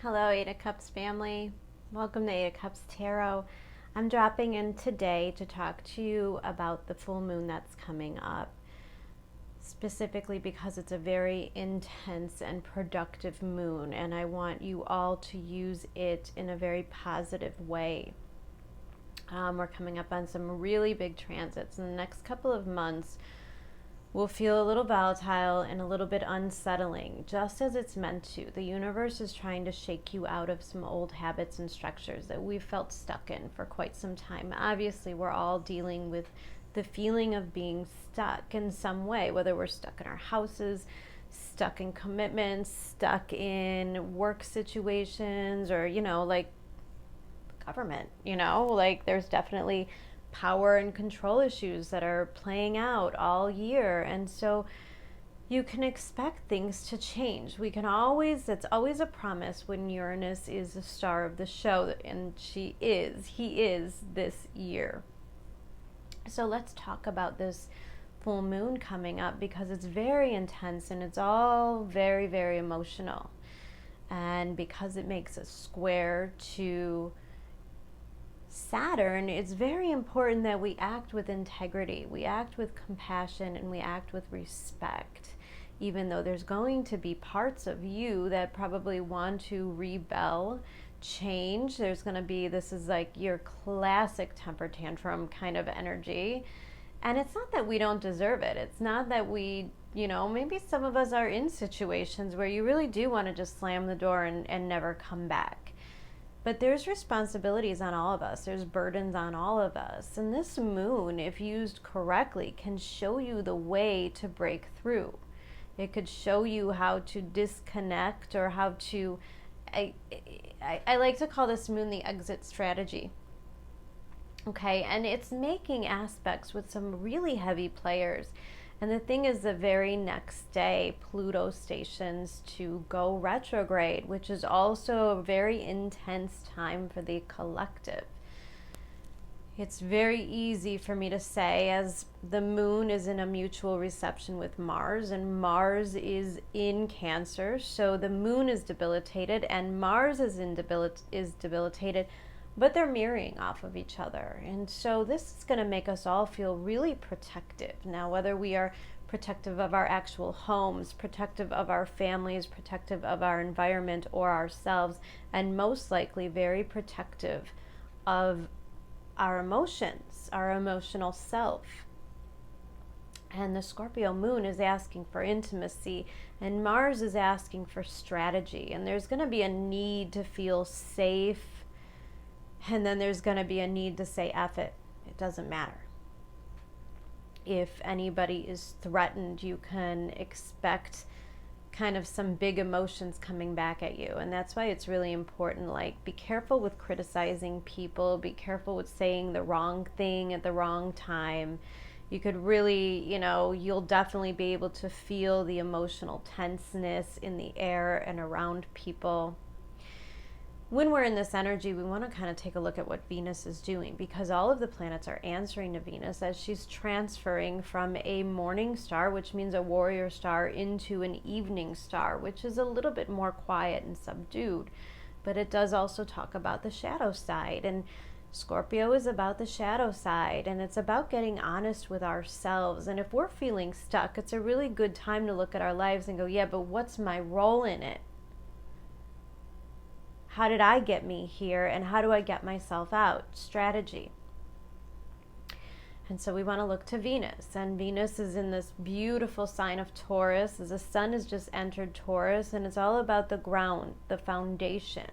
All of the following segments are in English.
Hello, Eight of Cups family. Welcome to Eight of Cups Tarot. I'm dropping in today to talk to you about the full moon that's coming up, specifically because it's a very intense and productive moon, and I want you all to use it in a very positive way. We're coming up on some really big transits in the next couple of months. Will feel a little volatile and a little bit unsettling, just as it's meant to. The universe is trying to shake you out of some old habits and structures that we've felt stuck in for quite some time. Obviously, we're all dealing with the feeling of being stuck in some way, whether we're stuck in our houses, stuck in commitments, stuck in work situations, or, like government, there's definitely power and control issues that are playing out all year. And so you can expect things to change. That's always a promise when Uranus is the star of the show, and he is this year. So let's talk about this full moon coming up, because it's very intense and it's all very, very emotional. And because it makes a square to Saturn, it's very important that we act with integrity, we act with compassion, and we act with respect, even though there's going to be parts of you that probably want to rebel, change. There's going to be, this is like your classic temper tantrum kind of energy. And it's not that we don't deserve it. It's not that we, maybe some of us are in situations where you really do want to just slam the door and never come back. But there's responsibilities on all of us. There's burdens on all of us. And this moon, if used correctly, can show you the way to break through. It could show you how to disconnect, or how to, I like to call this moon the exit strategy. Okay, and it's making aspects with some really heavy players. And the thing is, the very next day, Pluto stations to go retrograde, which is also a very intense time for the collective. It's very easy for me to say, as the moon is in a mutual reception with Mars, and Mars is in Cancer, so the moon is debilitated and Mars is debilitated, but they're mirroring off of each other. And so this is going to make us all feel really protective. Now, whether we are protective of our actual homes, protective of our families, protective of our environment or ourselves, and most likely very protective of our emotions, our emotional self. And the Scorpio moon is asking for intimacy, and Mars is asking for strategy. And there's going to be a need to feel safe, and then there's going to be a need to say, F it. It doesn't matter. If anybody is threatened, you can expect kind of some big emotions coming back at you. And that's why it's really important, be careful with criticizing people. Be careful with saying the wrong thing at the wrong time. You could really, you'll definitely be able to feel the emotional tenseness in the air and around people. When we're in this energy, we want to kind of take a look at what Venus is doing, because all of the planets are answering to Venus as she's transferring from a morning star, which means a warrior star, into an evening star, which is a little bit more quiet and subdued. But it does also talk about the shadow side, and Scorpio is about the shadow side, and it's about getting honest with ourselves. And if we're feeling stuck, it's a really good time to look at our lives and go, yeah, but what's my role in it? How did I get me here, and how do I get myself out? Strategy. And so we want to look to Venus, and Venus is in this beautiful sign of Taurus, as the sun has just entered Taurus, and it's all about the ground, the foundation.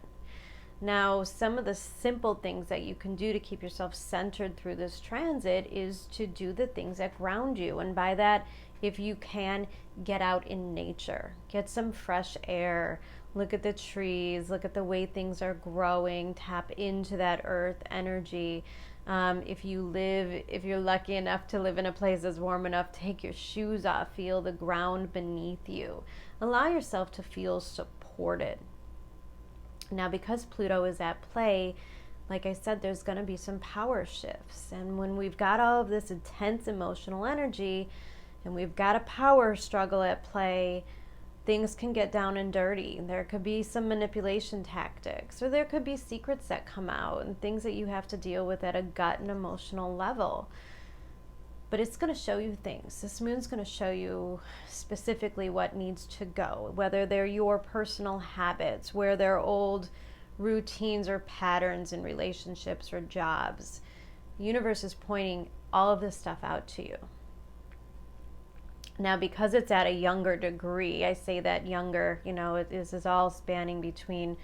Now, some of the simple things that you can do to keep yourself centered through this transit is to do the things that ground you. And by that, if you can, get out in nature, get some fresh air, look at the trees, look at the way things are growing, tap into that earth energy. If you're lucky enough to live in a place that's warm enough, take your shoes off, feel the ground beneath you. Allow yourself to feel supported. Now, because Pluto is at play, like I said, there's going to be some power shifts. And when we've got all of this intense emotional energy and we've got a power struggle at play, things can get down and dirty. There could be some manipulation tactics, or there could be secrets that come out and things that you have to deal with at a gut and emotional level. But it's going to show you things. This moon's going to show you specifically what needs to go, whether they're your personal habits, where they're old routines or patterns in relationships or jobs. The universe is pointing all of this stuff out to you. Now, because it's at a younger degree, I say that younger, this is all spanning between,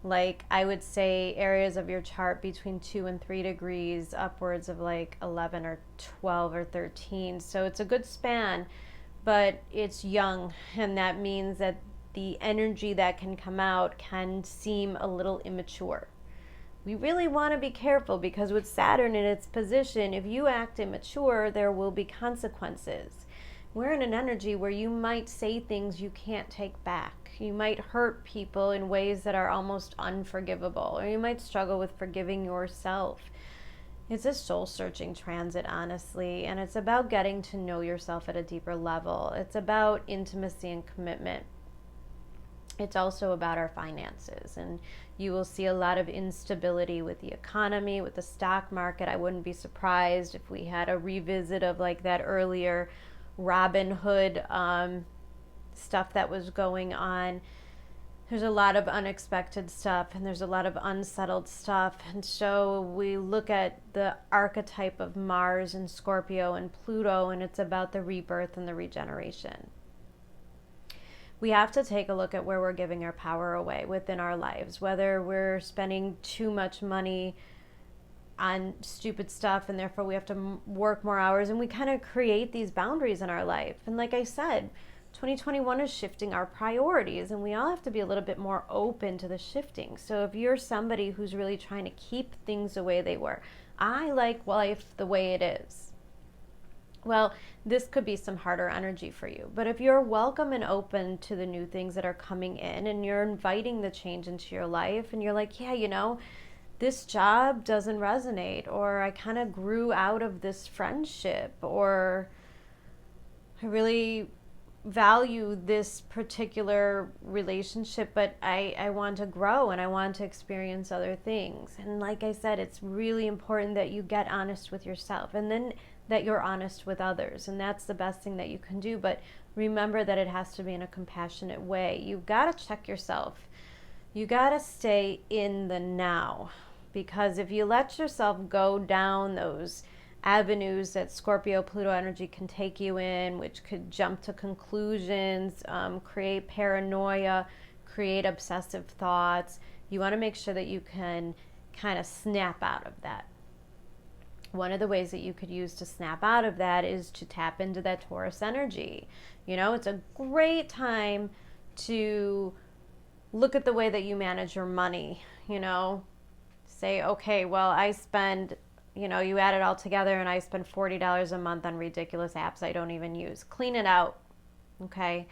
like, I would say areas of your chart between 2 and 3 degrees, upwards of like 11 or 12 or 13. So it's a good span, but it's young. And that means that the energy that can come out can seem a little immature. We really want to be careful, because with Saturn in its position, if you act immature, there will be consequences. We're in an energy where you might say things you can't take back. You might hurt people in ways that are almost unforgivable, or you might struggle with forgiving yourself. It's a soul-searching transit, honestly, and it's about getting to know yourself at a deeper level. It's about intimacy and commitment. It's also about our finances, and you will see a lot of instability with the economy, with the stock market. I wouldn't be surprised if we had a revisit of like that earlier Robin Hood stuff that was going on. There's a lot of unexpected stuff, and there's a lot of unsettled stuff. And so we look at the archetype of Mars and Scorpio and Pluto, and it's about the rebirth and the regeneration. We have to take a look at where we're giving our power away within our lives, whether we're spending too much money on stupid stuff and therefore we have to work more hours, and we kind of create these boundaries in our life. And like I said, 2021 is shifting our priorities, and we all have to be a little bit more open to the shifting. So if you're somebody who's really trying to keep things the way they were, I like life the way it is, well, this could be some harder energy for you. But if you're welcome and open to the new things that are coming in, and you're inviting the change into your life, and you're like, yeah, this job doesn't resonate, or I kind of grew out of this friendship, or I really value this particular relationship, but I want to grow and I want to experience other things. And like I said, it's really important that you get honest with yourself, and then that you're honest with others. And that's the best thing that you can do. But remember that it has to be in a compassionate way. You've got to check yourself. You got to stay in the now, because if you let yourself go down those avenues that Scorpio Pluto energy can take you in, which could jump to conclusions, create paranoia, create obsessive thoughts, you want to make sure that you can kind of snap out of that. One of the ways that you could use to snap out of that is to tap into that Taurus energy. It's a great time to look at the way that you manage your money. Say, okay, well, I spend, you add it all together, and I spend $40 a month on ridiculous apps I don't even use. Clean it out, okay?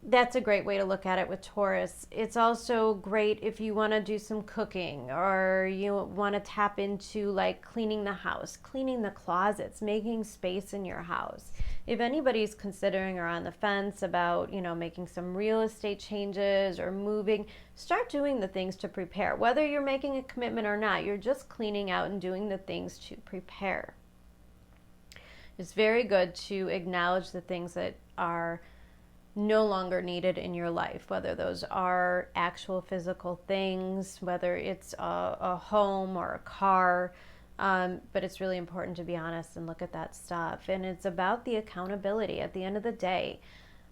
That's a great way to look at it with Taurus. It's also great if you want to do some cooking, or you want to tap into like cleaning the house, cleaning the closets, making space in your house. If anybody's considering or on the fence about, making some real estate changes or moving, start doing the things to prepare. Whether you're making a commitment or not, you're just cleaning out and doing the things to prepare. It's very good to acknowledge the things that are no longer needed in your life, whether those are actual physical things, whether it's a home or a car, but it's really important to be honest and look at that stuff. And it's about the accountability at the end of the day.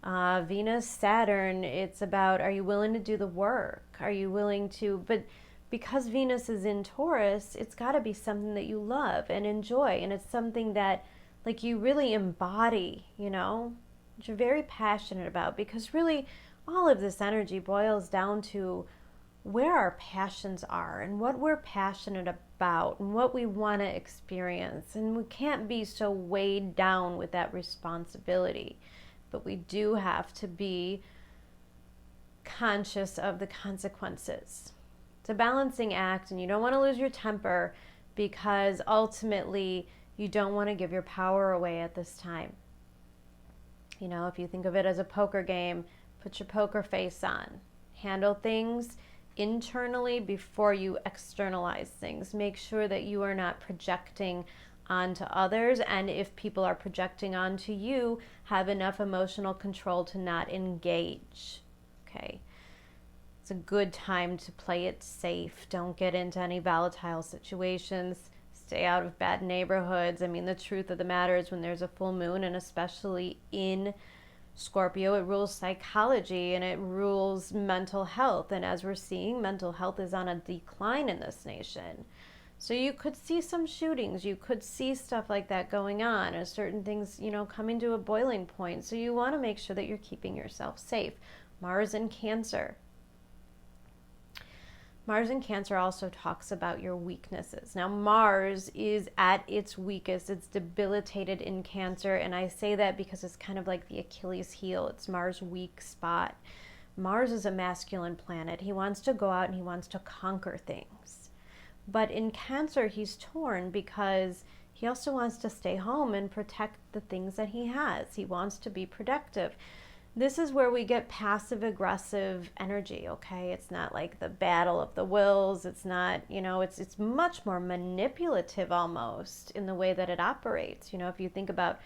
Venus, Saturn, it's about, are you willing to do the work? Are you willing to, but because Venus is in Taurus, it's got to be something that you love and enjoy, and it's something that like you really embody, that you're very passionate about, because really all of this energy boils down to where our passions are and what we're passionate about and what we want to experience. And we can't be so weighed down with that responsibility, but we do have to be conscious of the consequences. It's a balancing act, and you don't want to lose your temper, because ultimately you don't want to give your power away at this time. You know, if you think of it as a poker game, put your poker face on. Handle things internally before you externalize things. Make sure that you are not projecting onto others, and if people are projecting onto you, have enough emotional control to not engage. Okay. It's a good time to play it safe. Don't get into any volatile situations. Stay out of bad neighborhoods. I mean, the truth of the matter is when there's a full moon, and especially in Scorpio, it rules psychology and it rules mental health. And as we're seeing, mental health is on a decline in this nation. So you could see some shootings. You could see stuff like that going on, and certain things, you know, coming to a boiling point. So you want to make sure that you're keeping yourself safe. Mars in Cancer. Mars in Cancer also talks about your weaknesses. Now, Mars is at its weakest. It's debilitated in Cancer, and I say that because it's kind of like the Achilles heel. It's Mars' weak spot. Mars is a masculine planet. He wants to go out and he wants to conquer things. But in Cancer, he's torn because he also wants to stay home and protect the things that he has. He wants to be productive. This is where we get passive-aggressive energy, okay? It's not like the battle of the wills. It's not, you know, it's much more manipulative almost in the way that it operates. You know, if you think about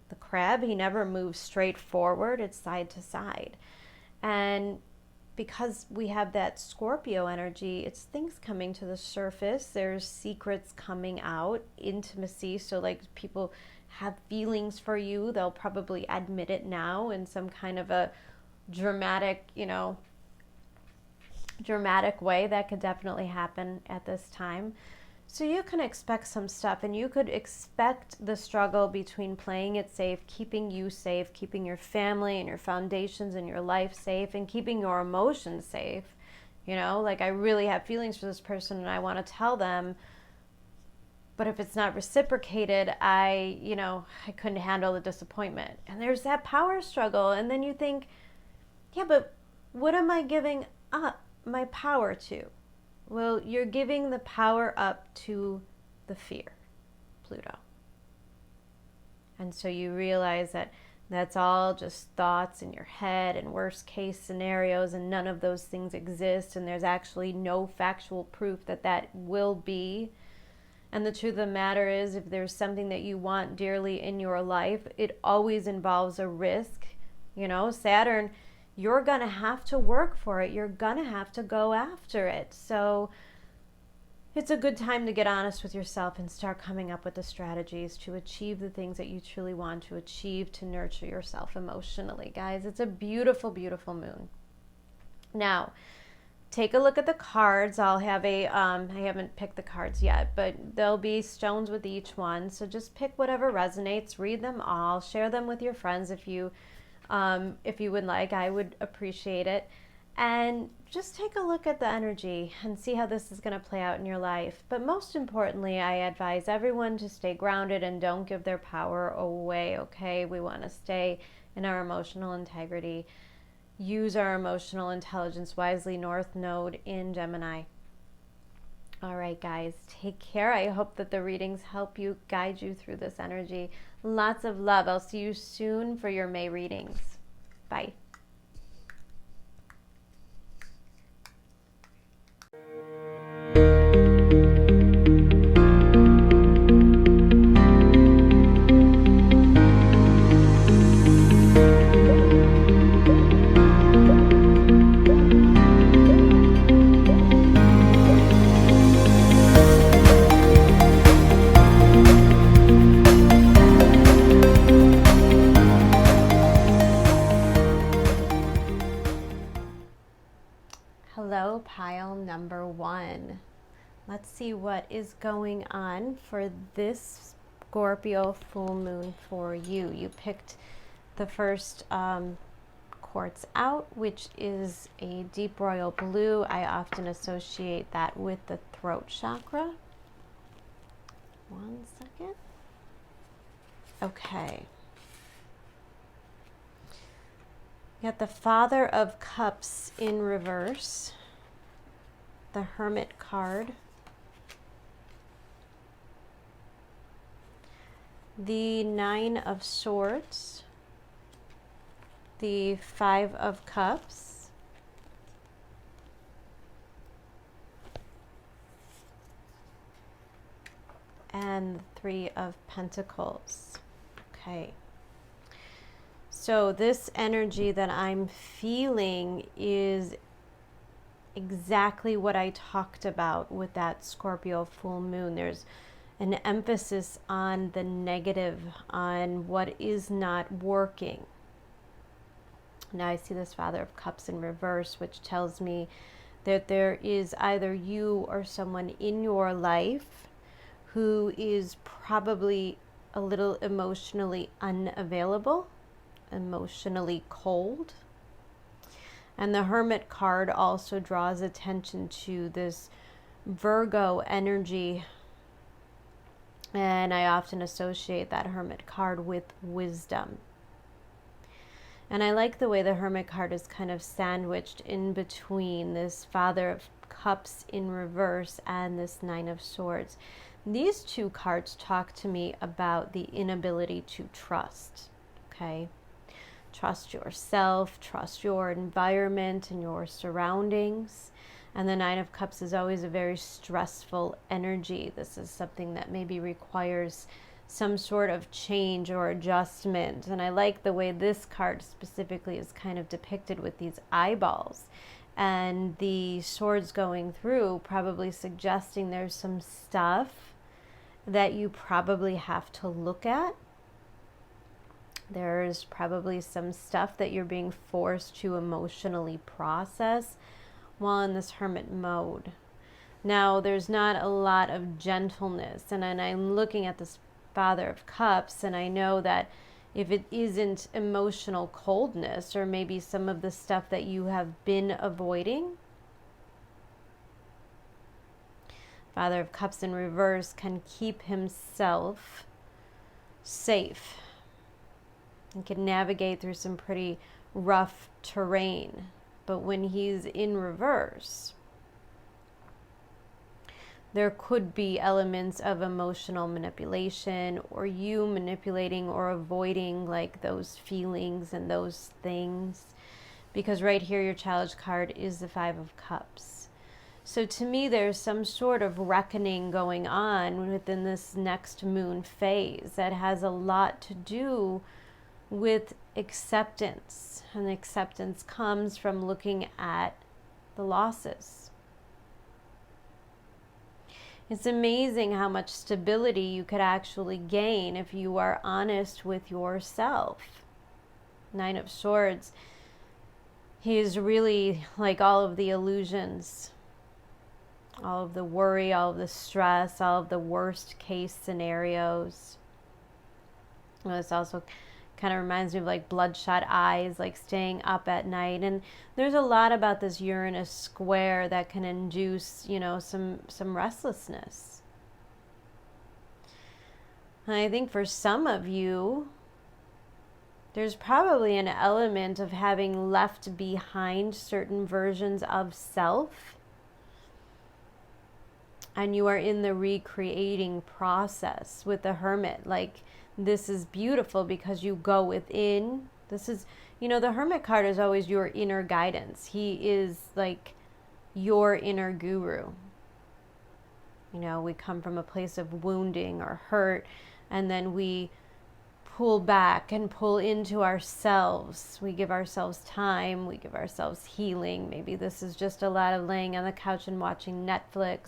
the crab, he never moves straight forward. It's side to side. And because we have that Scorpio energy, it's things coming to the surface. There's secrets coming out, intimacy. So like people have feelings for you, they'll probably admit it now in some kind of a dramatic, you know, dramatic way. That could definitely happen at this time. So you can expect some stuff, and you could expect the struggle between playing it safe, keeping you safe, keeping your family and your foundations and your life safe, and keeping your emotions safe. You know, like I really have feelings for this person and I want to tell them, but if it's not reciprocated, I couldn't handle the disappointment. And there's that power struggle. And then you think, yeah, but what am I giving up my power to? Well, you're giving the power up to the fear, Pluto. And so you realize that that's all just thoughts in your head and worst case scenarios, and none of those things exist. And there's actually no factual proof that that will be. And the truth of the matter is, if there's something that you want dearly in your life, it always involves a risk. You know, Saturn, you're going to have to work for it. You're going to have to go after it. So it's a good time to get honest with yourself and start coming up with the strategies to achieve the things that you truly want to achieve, to nurture yourself emotionally, guys. It's a beautiful, beautiful moon. Now, take a look at the cards. I'll have I haven't picked the cards yet, but there'll be stones with each one. So just pick whatever resonates, read them all, share them with your friends if you would like. I would appreciate it. And just take a look at the energy and see how this is going to play out in your life. But most importantly, I advise everyone to stay grounded and don't give their power away, okay? We want to stay in our emotional integrity. Use our emotional intelligence wisely. North Node in Gemini. All right, guys, take care. I hope that the readings help you, guide you through this energy. Lots of love. I'll see you soon for your May readings. Bye. Hello, pile number 1. Let's see what is going on for this Scorpio full moon for you. You picked the first quartz out, which is a deep royal blue. I often associate that with the throat chakra. One second. Okay. Got the Father of Cups in reverse, the Hermit card, the Nine of Swords, the Five of Cups, and the Three of Pentacles. Okay. So this energy that I'm feeling is exactly what I talked about with that Scorpio full moon. There's an emphasis on the negative, on what is not working. Now I see this Father of Cups in reverse, which tells me that there is either you or someone in your life who is probably a little emotionally unavailable, emotionally cold. And the Hermit card also draws attention to this Virgo energy. And I often associate that Hermit card with wisdom. And I like the way the Hermit card is kind of sandwiched in between this Father of Cups in reverse and this Nine of Swords. These two cards talk to me about the inability to trust, okay? Trust yourself, trust your environment and your surroundings. And the Nine of Cups is always a very stressful energy. This is something that maybe requires some sort of change or adjustment. And I like the way this card specifically is kind of depicted with these eyeballs and the swords going through, probably suggesting there's some stuff that you probably have to look at. There's probably some stuff that you're being forced to emotionally process while in this hermit mode. Now, there's not a lot of gentleness, and I'm looking at this Father of Cups, and I know that if it isn't emotional coldness or maybe some of the stuff that you have been avoiding, Father of Cups in reverse can keep himself safe and can navigate through some pretty rough terrain. But when he's in reverse, there could be elements of emotional manipulation or you manipulating or avoiding like those feelings and those things. Because right here, your challenge card is the Five of Cups. So to me, there's some sort of reckoning going on within this next moon phase that has a lot to do with acceptance. And acceptance comes from looking at the losses. It's amazing how much stability you could actually gain if you are honest with yourself. Nine of Swords, he is really like all of the illusions, all of the worry, all of the stress, all of the worst case scenarios. This also kind of reminds me of like bloodshot eyes, like staying up at night. And there's a lot about this Uranus square that can induce, you know, some restlessness. And I think for some of you, there's probably an element of having left behind certain versions of self. And you are in the recreating process with the Hermit. Like, this is beautiful because you go within. This is, you know, the Hermit card is always your inner guidance. He is like your inner guru. You know, we come from a place of wounding or hurt, and then we pull back and pull into ourselves. We give ourselves time. We give ourselves healing. Maybe this is just a lot of laying on the couch and watching Netflix.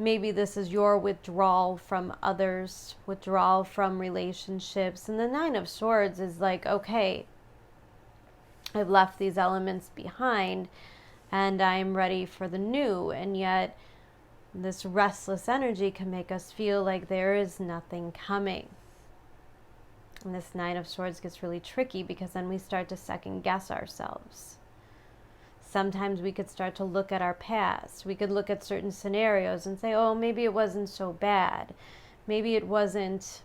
Maybe this is your withdrawal from others, withdrawal from relationships. And the Nine of Swords is like, okay, I've left these elements behind and I'm ready for the new. And yet this restless energy can make us feel like there is nothing coming. And this Nine of Swords gets really tricky because then we start to second guess ourselves. Sometimes we could start to look at our past. We could look at certain scenarios and say, oh, maybe it wasn't so bad. Maybe it wasn't.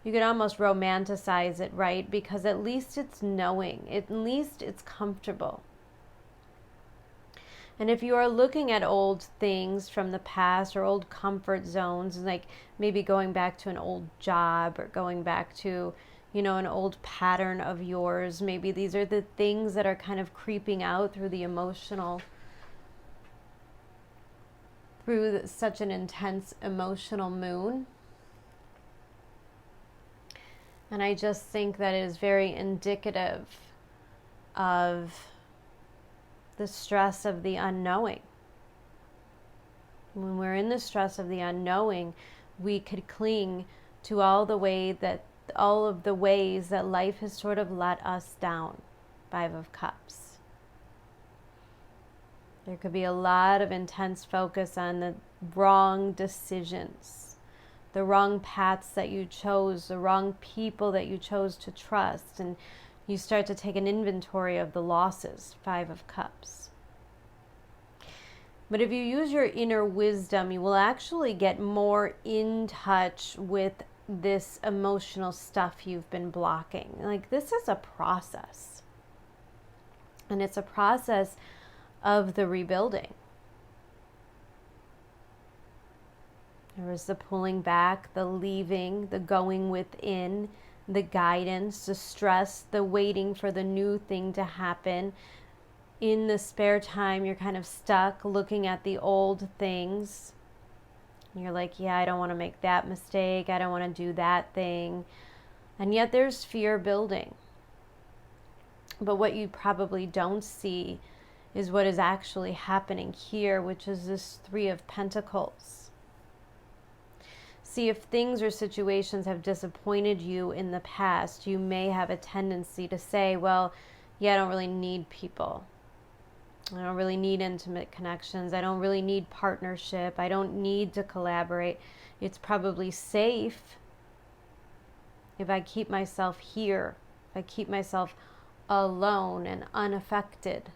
You could almost romanticize it, right? Because at least it's knowing. At least it's comfortable. And if you are looking at old things from the past or old comfort zones, like maybe going back to an old job or going back to, an old pattern of yours. Maybe these are the things that are kind of creeping out through the emotional, through such an intense emotional moon. And I just think that it is very indicative of the stress of the unknowing. When we're in the stress of the unknowing, we could cling to all of the ways that life has sort of let us down. 5 of Cups. There could be a lot of intense focus on the wrong decisions, the wrong paths that you chose, the wrong people that you chose to trust, and you start to take an inventory of the losses. 5 of Cups. But if you use your inner wisdom, you will actually get more in touch with this emotional stuff you've been blocking. Like, this is a process. And it's a process of the rebuilding. There was the pulling back, the leaving, the going within, the guidance, the stress, the waiting for the new thing to happen. In the spare time, you're kind of stuck looking at the old things. You're like, yeah, I don't want to make that mistake. I don't want to do that thing. And yet there's fear building. But what you probably don't see is what is actually happening here, which is this 3 of Pentacles. See, if things or situations have disappointed you in the past, you may have a tendency to say, well, yeah, I don't really need people. I don't really need intimate connections. I don't really need partnership. I don't need to collaborate. It's probably safe if I keep myself here, if I keep myself alone and unaffected.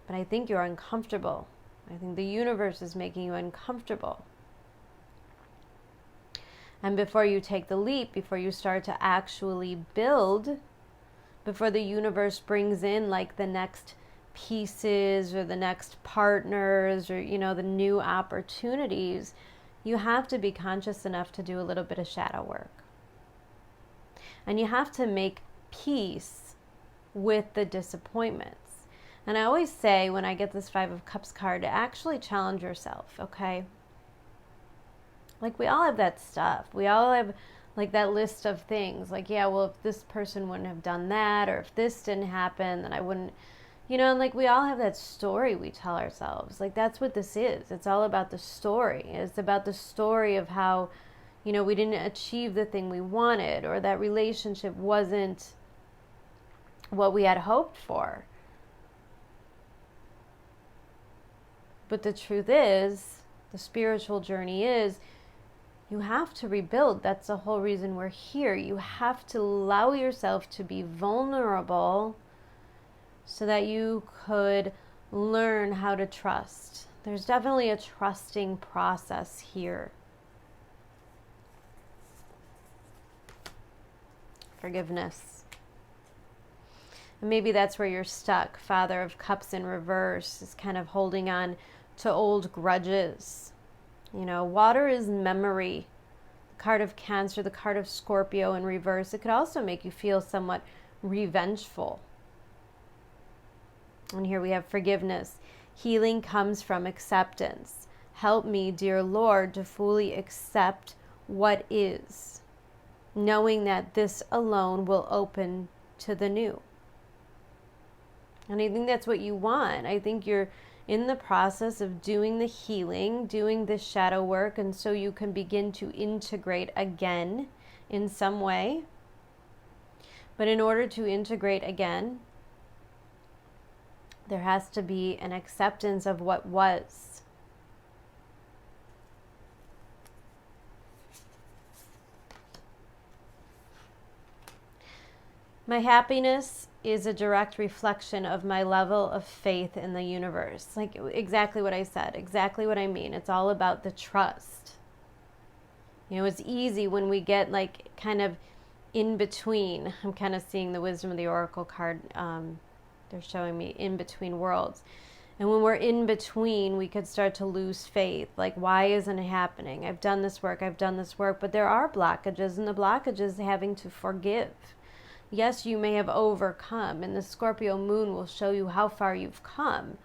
But I think you're uncomfortable. I think the universe is making you uncomfortable. And before you take the leap, before you start to actually build, before the universe brings in like the next pieces or the next partners or, the new opportunities, you have to be conscious enough to do a little bit of shadow work. And you have to make peace with the disappointments. And I always say when I get this 5 of Cups card, to actually challenge yourself, okay? Like, we all have that stuff. We all have like that list of things. Like, yeah, well, if this person wouldn't have done that, or if this didn't happen, then I wouldn't, and like we all have that story we tell ourselves. Like, that's what this is. It's all about the story. It's about the story of how, we didn't achieve the thing we wanted, or that relationship wasn't what we had hoped for. But the truth is, the spiritual journey is, you have to rebuild. That's the whole reason we're here. You have to allow yourself to be vulnerable so that you could learn how to trust. There's definitely a trusting process here. Forgiveness. And maybe that's where you're stuck. Father of Cups in reverse is kind of holding on to old grudges. Water is memory. The card of Cancer, the card of Scorpio in reverse. It could also make you feel somewhat revengeful. And here we have forgiveness. Healing comes from acceptance. Help me, dear Lord, to fully accept what is, knowing that this alone will open to the new. And I think that's what you want. I think you're in the process of doing the healing, doing the shadow work, and so you can begin to integrate again in some way. But in order to integrate again, there has to be an acceptance of what was. My happiness is a direct reflection of my level of faith in the universe. Like, exactly what I said, exactly what I mean. It's all about the trust. It's easy when we get like kind of in between. I'm kind of seeing the Wisdom of the Oracle card. They're showing me in between worlds. And when we're in between, we could start to lose faith. Like, why isn't it happening? I've done this work, but there are blockages, and the blockage is having to forgive. Yes, you may have overcome, and the Scorpio moon will show you how far you've come.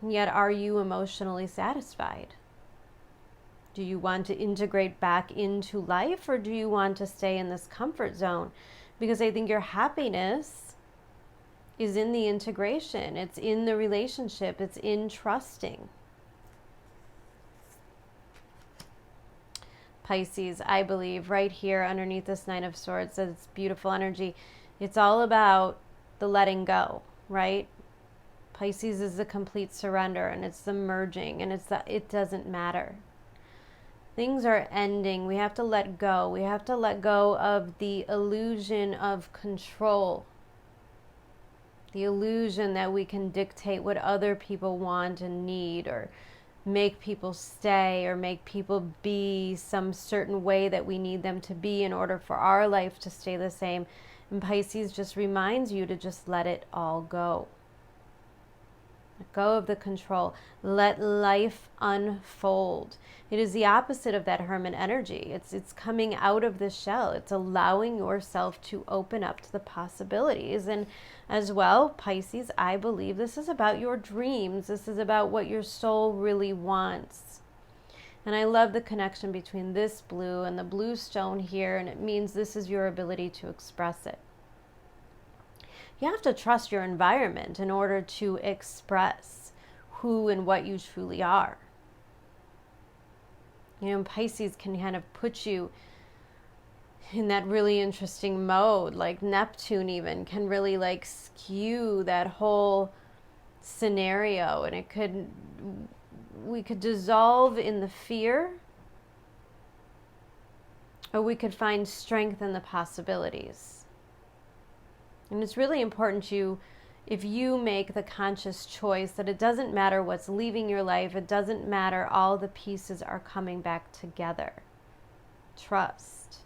And yet, are you emotionally satisfied? Do you want to integrate back into life, or do you want to stay in this comfort zone? Because I think your happiness is in the integration. It's in the relationship. It's in trusting. Pisces, I believe, right here underneath this Nine of Swords, this beautiful energy, it's all about the letting go, right? Pisces is the complete surrender, and it's the merging, and it doesn't matter. Things are ending. We have to let go. We have to let go of the illusion of control. The illusion that we can dictate what other people want and need, or make people stay, or make people be some certain way that we need them to be in order for our life to stay the same. And Pisces just reminds you to just let it all go. Let go of the control. Let life unfold. It is the opposite of that hermit energy. It's coming out of the shell. It's allowing yourself to open up to the possibilities. And as well, Pisces, I believe this is about your dreams. This is about what your soul really wants. And I love the connection between this blue and the blue stone here, and it means this is your ability to express it. You have to trust your environment in order to express who and what you truly are. You know, Pisces can kind of put you in that really interesting mode, like Neptune even can really like skew that whole scenario, and we could dissolve in the fear, or we could find strength in the possibilities. And it's really important if you make the conscious choice that it doesn't matter what's leaving your life, it doesn't matter, all the pieces are coming back together. Trust.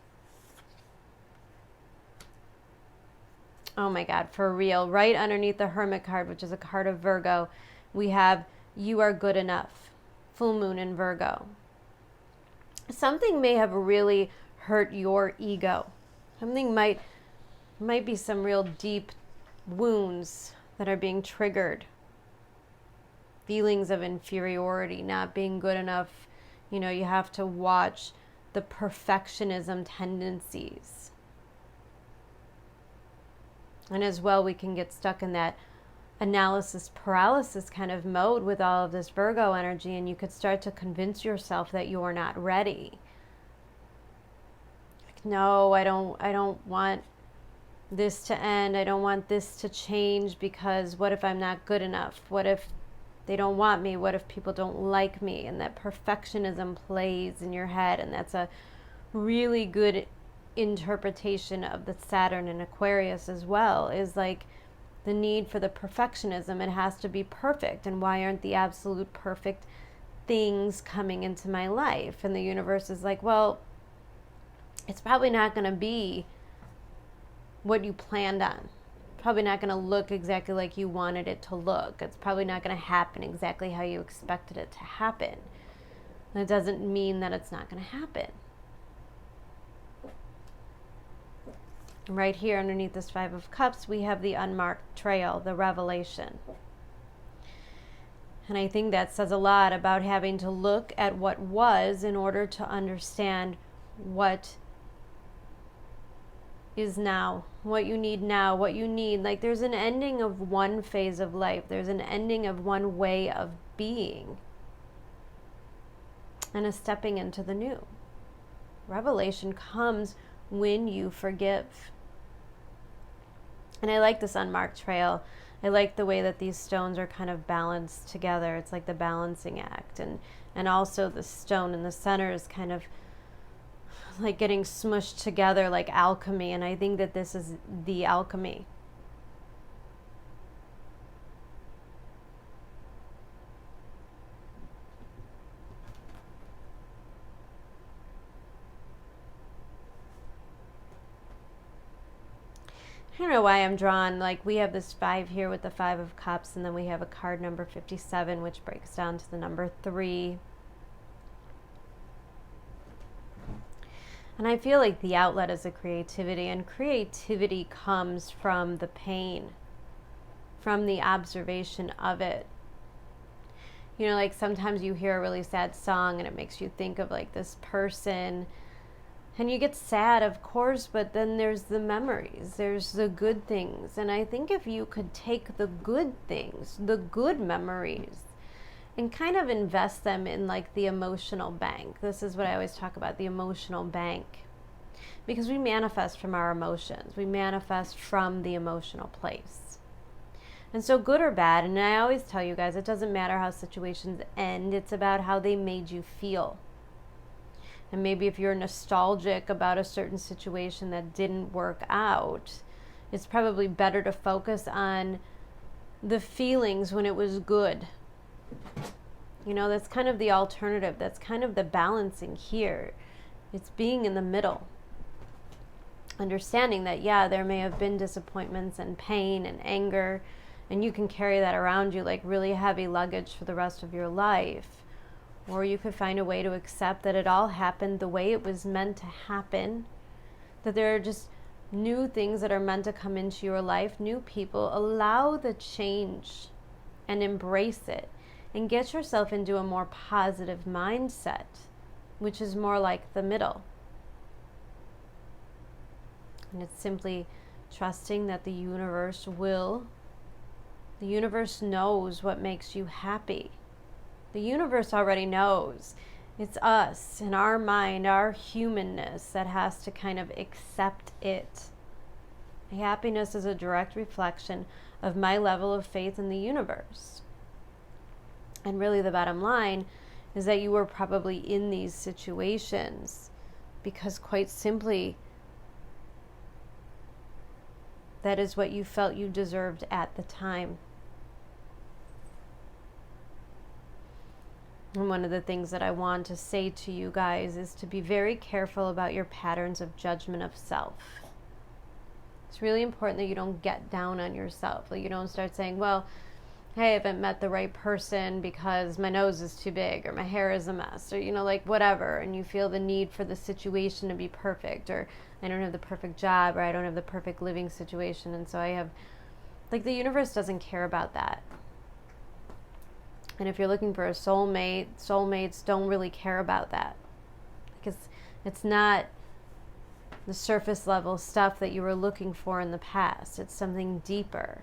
Oh my God, for real. Right underneath the Hermit card, which is a card of Virgo, we have you are good enough. Full moon in Virgo. Something may have really hurt your ego. Something might be some real deep wounds that are being triggered. Feelings of inferiority, not being good enough. You know, you have to watch the perfectionism tendencies. And as well, we can get stuck in that analysis paralysis kind of mode with all of this Virgo energy, and you could start to convince yourself that you're not ready. Like, no, I don't want this to end. I don't want this to change, because what if I'm not good enough? What if they don't want me? What if people don't like me? And that perfectionism plays in your head, and that's a really good interpretation of the Saturn in Aquarius as well, is like the need for the perfectionism. It has to be perfect, and why aren't the absolute perfect things coming into my life? And the universe is like, well, it's probably not going to be what you planned on. Probably not going to look exactly like you wanted it to look. It's probably not going to happen exactly how you expected it to happen. That doesn't mean that it's not going to happen. Right here underneath this Five of Cups, we have the unmarked trail, the revelation. And I think that says a lot about having to look at what was in order to understand what is now, what you need now, what you need. Like, there's an ending of one phase of life. There's an ending of one way of being, and a stepping into the new. Revelation comes when you forgive. And I like this unmarked trail. I like the way that these stones are kind of balanced together. It's like the balancing act. And also the stone in the center is kind of like getting smushed together like alchemy. And I think that this is the alchemy. don't know why I'm drawn, like we have this 5 here with the 5 of Cups, and then we have a card number 57, which breaks down to the number 3. And I feel like the outlet is a creativity, and creativity comes from the pain, from the observation of it. You know, like sometimes you hear a really sad song and it makes you think of like this person, and you get sad, of course, but then there's the memories, there's the good things. And I think if you could take the good things, the good memories, and kind of invest them in like the emotional bank. This is what I always talk about, the emotional bank. Because we manifest from our emotions. We manifest from the emotional place. And so good or bad, and I always tell you guys, it doesn't matter how situations end, it's about how they made you feel. And maybe if you're nostalgic about a certain situation that didn't work out, it's probably better to focus on the feelings when it was good. You know, that's kind of the alternative. That's kind of the balancing here. It's being in the middle. Understanding that, yeah, there may have been disappointments and pain and anger, and you can carry that around you like really heavy luggage for the rest of your life. Or you could find a way to accept that it all happened the way it was meant to happen, that there are just new things that are meant to come into your life, new people. Allow the change and embrace it, and get yourself into a more positive mindset, which is more like the middle. And it's simply trusting that the universe knows what makes you happy. The universe already knows. It's us and our mind, our humanness that has to kind of accept it. Happiness is a direct reflection of my level of faith in the universe. And really the bottom line is that you were probably in these situations because quite simply that is what you felt you deserved at the time. And one of the things that I want to say to you guys is to be very careful about your patterns of judgment of self. It's really important that you don't get down on yourself. Like you don't start saying, well, hey, I haven't met the right person because my nose is too big or my hair is a mess or, you know, like whatever. And you feel the need for the situation to be perfect, or I don't have the perfect job, or I don't have the perfect living situation. And so I have, like, the universe doesn't care about that. And if you're looking for a soulmate, soulmates don't really care about that. Because it's not the surface level stuff that you were looking for in the past. It's something deeper.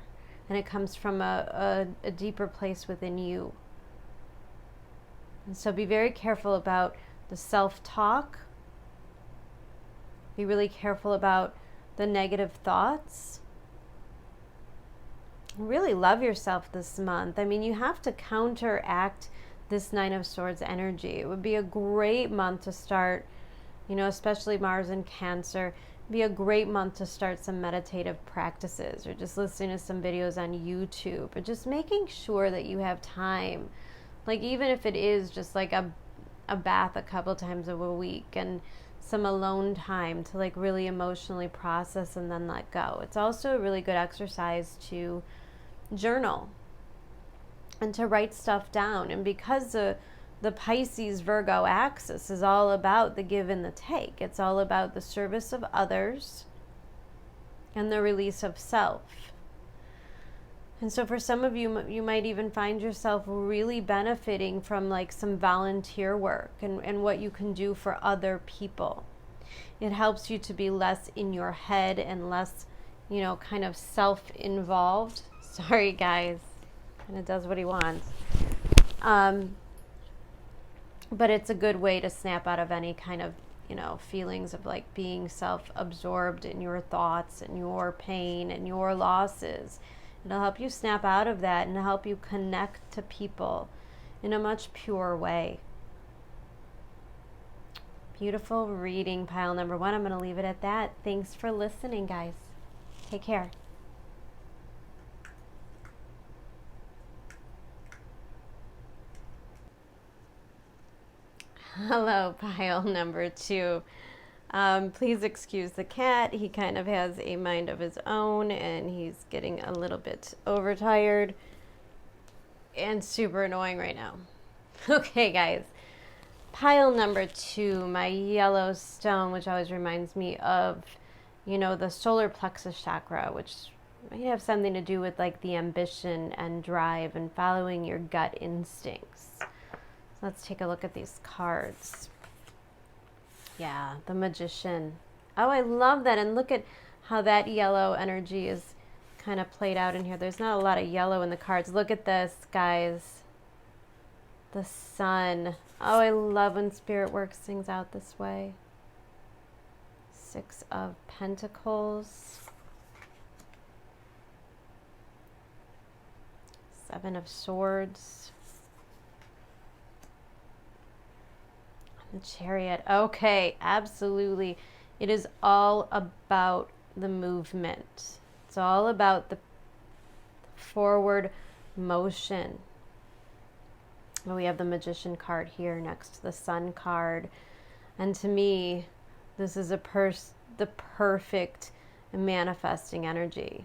And it comes from a deeper place within you. And so be very careful about the self-talk. Be really careful about the negative thoughts. Really love yourself this month. I mean, you have to counteract this 9 of Swords energy. It would be a great month to start, you know, especially Mars in Cancer. It'd be a great month to start some meditative practices, or just listening to some videos on YouTube, or just making sure that you have time. Like even if it is just like a bath a couple times a week and some alone time to like really emotionally process and then let go. It's also a really good exercise to journal and to write stuff down. And because the Pisces Virgo axis is all about the give and the take, it's all about the service of others and the release of self. And so for some of you, you might even find yourself really benefiting from like some volunteer work and what you can do for other people. It helps you to be less in your head and less, you know, kind of self-involved. Sorry, guys. And it does what he wants. But it's a good way to snap out of any kind of, you know, feelings of like being self-absorbed in your thoughts and your pain and your losses. It'll help you snap out of that and help you connect to people in a much purer way. Beautiful reading, pile number 1. I'm going to leave it at that. Thanks for listening, guys. Take care. Hello, pile number 2. Please excuse the cat. He kind of has a mind of his own, and he's getting a little bit overtired and super annoying right now. Okay, guys. Pile number 2, my yellow stone, which always reminds me of, the solar plexus chakra, which might have something to do with like the ambition and drive and following your gut instincts. So let's take a look at these cards. Yeah, the Magician. Oh, I love that. And look at how that yellow energy is kind of played out in here. There's not a lot of yellow in the cards. Look at this, guys. The Sun. Oh, I love when Spirit works things out this way. 6 of Pentacles. 7 of Swords. The Chariot. Okay, absolutely. It is all about the movement. It's all about the forward motion. We have the Magician card here next to the Sun card. And to me, this is the perfect manifesting energy.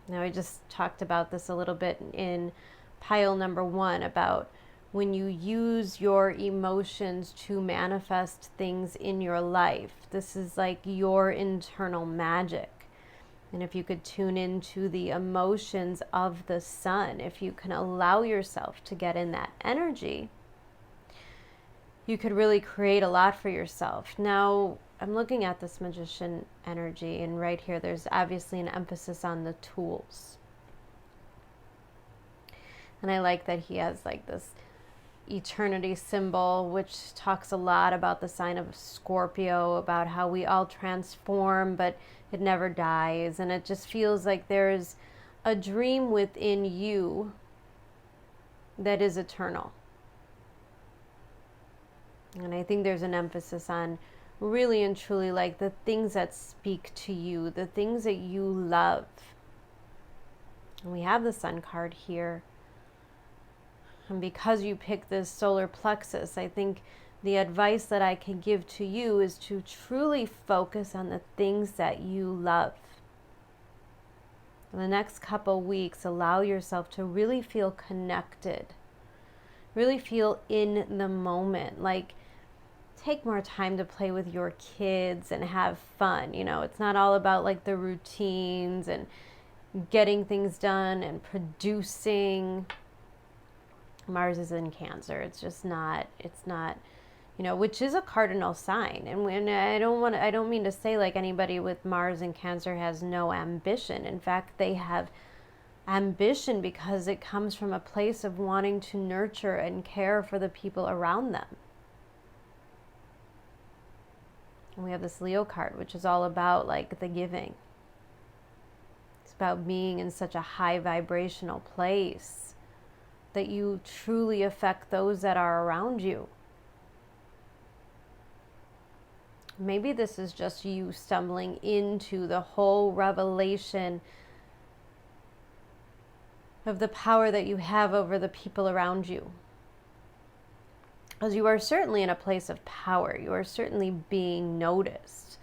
Now, I just talked about this a little bit in pile number 1 about when you use your emotions to manifest things in your life. This is like your internal magic. And if you could tune into the emotions of the Sun, if you can allow yourself to get in that energy, you could really create a lot for yourself. Now, I'm looking at this Magician energy, and right here, there's obviously an emphasis on the tools. And I like that he has like this eternity symbol, which talks a lot about the sign of Scorpio, about how we all transform, but it never dies. And it just feels like there's a dream within you that is eternal. And I think there's an emphasis on really and truly like the things that speak to you, the things that you love. And we have the Sun card here. And because you picked this solar plexus, I think the advice that I can give to you is to truly focus on the things that you love. In the next couple weeks, allow yourself to really feel connected, really feel in the moment. Like, take more time to play with your kids and have fun. It's not all about like the routines and getting things done and producing. Mars is in Cancer. It's not, which is a cardinal sign. And when I don't mean to say like anybody with Mars in Cancer has no ambition. In fact, they have ambition because it comes from a place of wanting to nurture and care for the people around them. And we have this Leo card, which is all about like the giving. It's about being in such a high vibrational place that you truly affect those that are around you. Maybe this is just you stumbling into the whole revelation of the power that you have over the people around you. Because you are certainly in a place of power. You are certainly being noticed.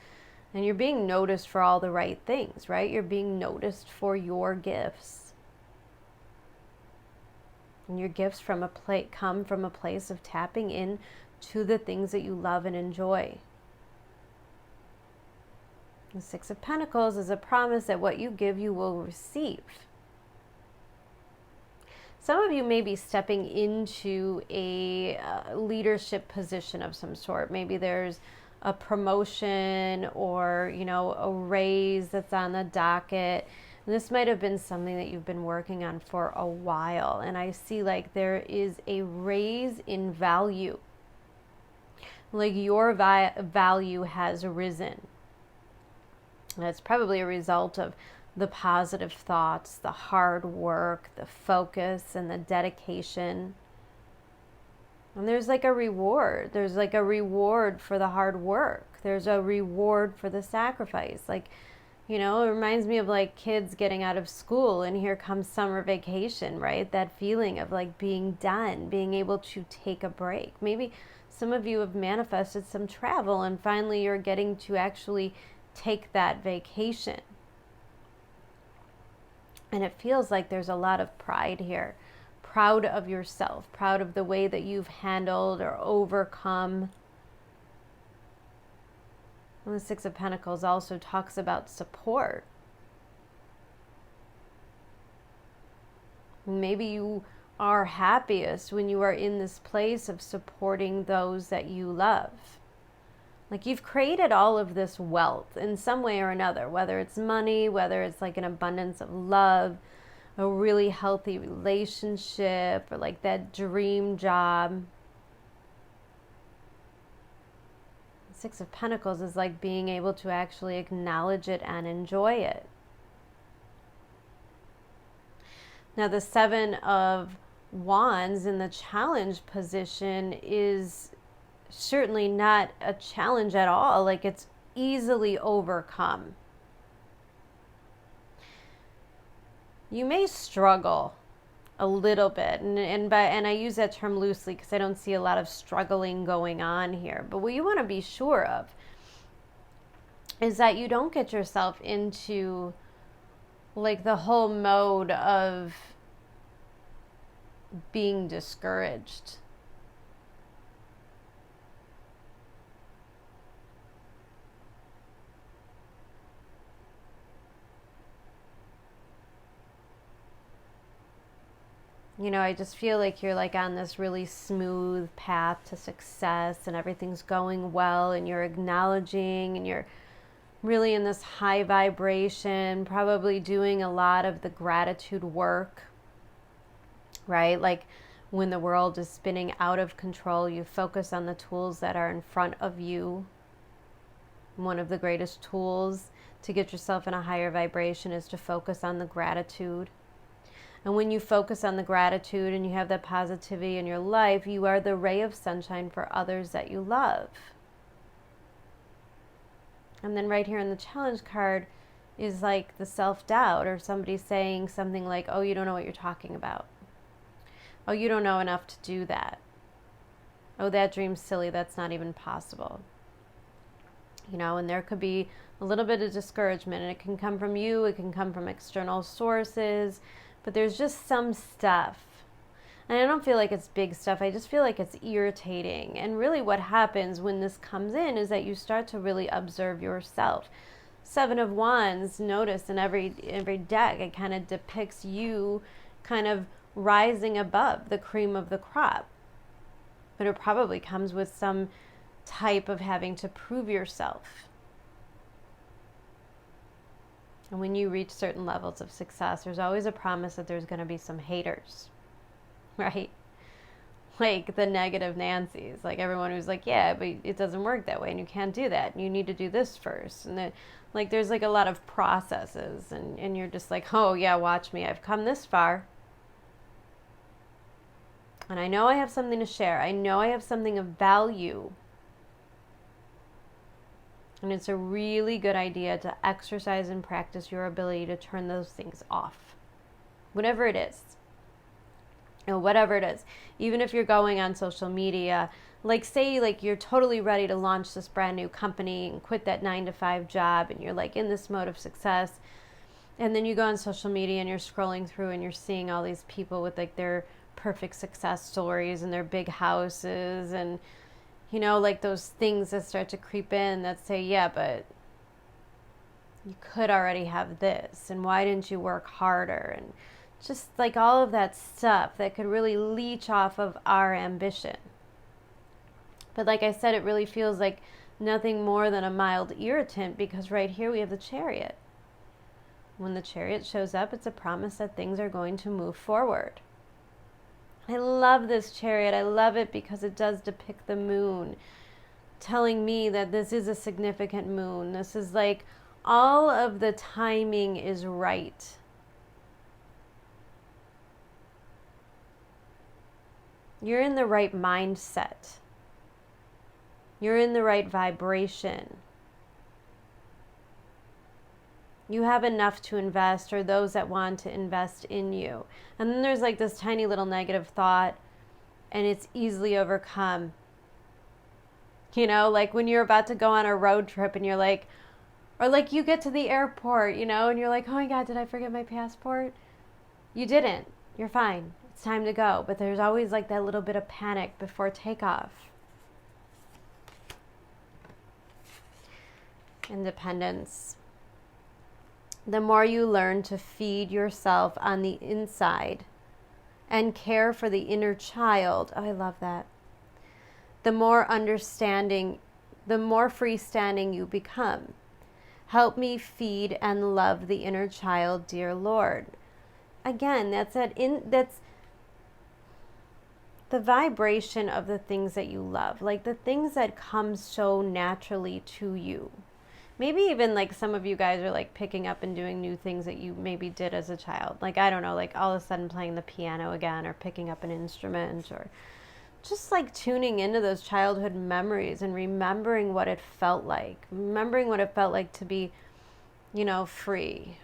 And you're being noticed for all the right things, right? You're being noticed for your gifts. And your gifts come from a place of tapping in to the things that you love and enjoy. The 6 of Pentacles is a promise that what you give, you will receive. Some of you may be stepping into a leadership position of some sort. Maybe there's a promotion or, a raise that's on the docket. This might have been something that you've been working on for a while. And I see like there is a raise in value. Like your value has risen. And it's probably a result of the positive thoughts, the hard work, the focus, and the dedication. And there's like a reward. There's like a reward for the hard work. There's a reward for the sacrifice. Like, it reminds me of like kids getting out of school and here comes summer vacation, right? That feeling of like being done, being able to take a break. Maybe Some of you have manifested some travel, and finally you're getting to actually take that vacation. And it feels like there's a lot of pride here. Proud of yourself, proud of the way that you've handled or overcome. And the Six of Pentacles also talks about support. Maybe you are happiest when you are in this place of supporting those that you love. Like, you've created all of this wealth in some way or another, whether it's money, whether it's like an abundance of love, a really healthy relationship, or like that dream job. Six of Pentacles is like being able to actually acknowledge it and enjoy it. Now the Seven of Wands in the challenge position is certainly not a challenge at all. Like, it's easily overcome. You may struggle a little bit, and I use that term loosely because I don't see a lot of struggling going on here. But what you want to be sure of is that you don't get yourself into like the whole mode of being discouraged. You know, I just feel like you're like on this really smooth path to success, and everything's going well, and you're acknowledging, and you're really in this high vibration, probably doing a lot of the gratitude work, right? Like, when the world is spinning out of control, you focus on the tools that are in front of you. One of the greatest tools to get yourself in a higher vibration is to focus on the gratitude. And when you focus on the gratitude and you have that positivity in your life, you are the ray of sunshine for others that you love. And then right here in the challenge card is like the self-doubt, or somebody saying something like, oh, you don't know what you're talking about. Oh, you don't know enough to do that. Oh, that dream's silly. That's not even possible. You know, and there could be a little bit of discouragement, and it can come from you. It can come from external sources. But there's just some stuff, and I don't feel like it's big stuff. I just feel like it's irritating. And really what happens when this comes in is that you start to really observe yourself. Seven of Wands, notice in every deck, it kind of depicts you kind of rising above the cream of the crop. But it probably comes with some type of having to prove yourself. And when you reach certain levels of success, there's always a promise that there's going to be some haters, right? Like the negative Nancy's, like everyone who's like, yeah, but it doesn't work that way, and you can't do that, and you need to do this first. And then, like, there's like a lot of processes, and you're just like, oh yeah, watch me, I've come this far. And I know I have something to share. I know I have something of value. And it's a really good idea to exercise and practice your ability to turn those things off. Whatever it is. You know, whatever it is. Even if you're going on social media, like say like you're totally ready to launch this brand new company and quit that 9-to-5 job, and you're like in this mode of success. And then you go on social media and you're scrolling through and you're seeing all these people with like their perfect success stories and their big houses, and you know, like those things that start to creep in that say, yeah, but you could already have this, and why didn't you work harder? And just like all of that stuff that could really leech off of our ambition. But like I said, it really feels like nothing more than a mild irritant, because right here we have the Chariot. When the Chariot shows up, it's a promise that things are going to move forward. I love this Chariot. I love it because it does depict the moon, telling me that this is a significant moon. This is like all of the timing is right. You're in the right mindset. You're in the right vibration. You have enough to invest, or those that want to invest in you. And then there's like this tiny little negative thought, and it's easily overcome. You know, like when you're about to go on a road trip and you're like, or like you get to the airport, you know, and you're like, oh my God, did I forget my passport? You didn't. You're fine. It's time to go. But there's always like that little bit of panic before takeoff. Independence. The more you learn to feed yourself on the inside and care for the inner child, oh, I love that. The more understanding, the more freestanding you become. Help me feed and love the inner child, dear Lord. Again, that's the vibration of the things that you love, like the things that come so naturally to you. Maybe even like some of you guys are like picking up and doing new things that you maybe did as a child. Like, I don't know, like all of a sudden playing the piano again, or picking up an instrument, or just like tuning into those childhood memories and remembering what it felt like. Remembering what it felt like to be, you know, free.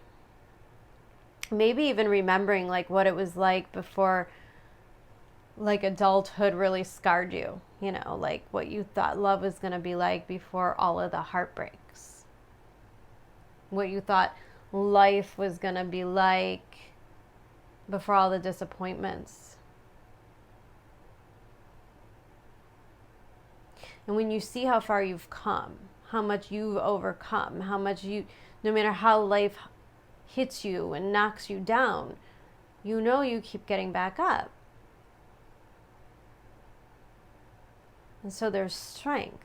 Maybe even remembering like what it was like before like adulthood really scarred you. You know, like what you thought love was going to be like before all of the heartbreaks. What you thought life was going to be like before all the disappointments. And when you see how far you've come, how much you've overcome, how much you, no matter how life hits you and knocks you down, you know you keep getting back up. And so there's strength.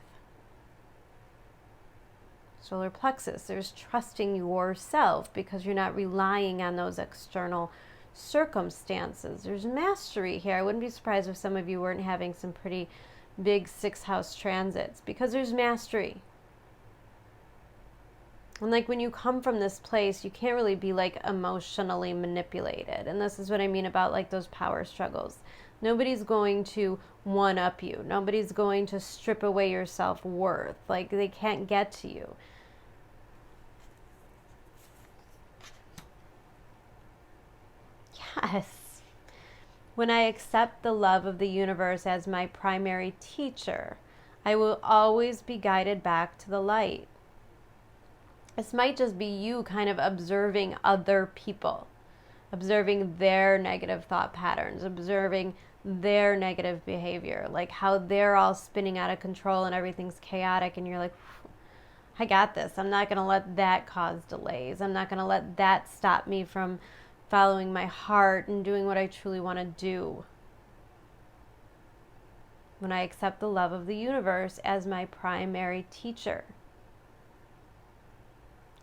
Solar plexus, there's trusting yourself because you're not relying on those external circumstances. There's mastery here. I wouldn't be surprised if some of you weren't having some pretty big 6th house transits, because there's mastery. And like when you come from this place, you can't really be like emotionally manipulated. And this is what I mean about like those power struggles. Nobody's going to one-up you. Nobody's going to strip away your self-worth. Like they can't get to you. Yes. When I accept the love of the universe as my primary teacher, I will always be guided back to the light. This might just be you kind of observing other people, observing their negative thought patterns, observing their negative behavior, like how they're all spinning out of control and everything's chaotic, and you're like, I got this. I'm not going to let that cause delays. I'm not going to let that stop me from following my heart and doing what I truly want to do. When I accept the love of the universe as my primary teacher.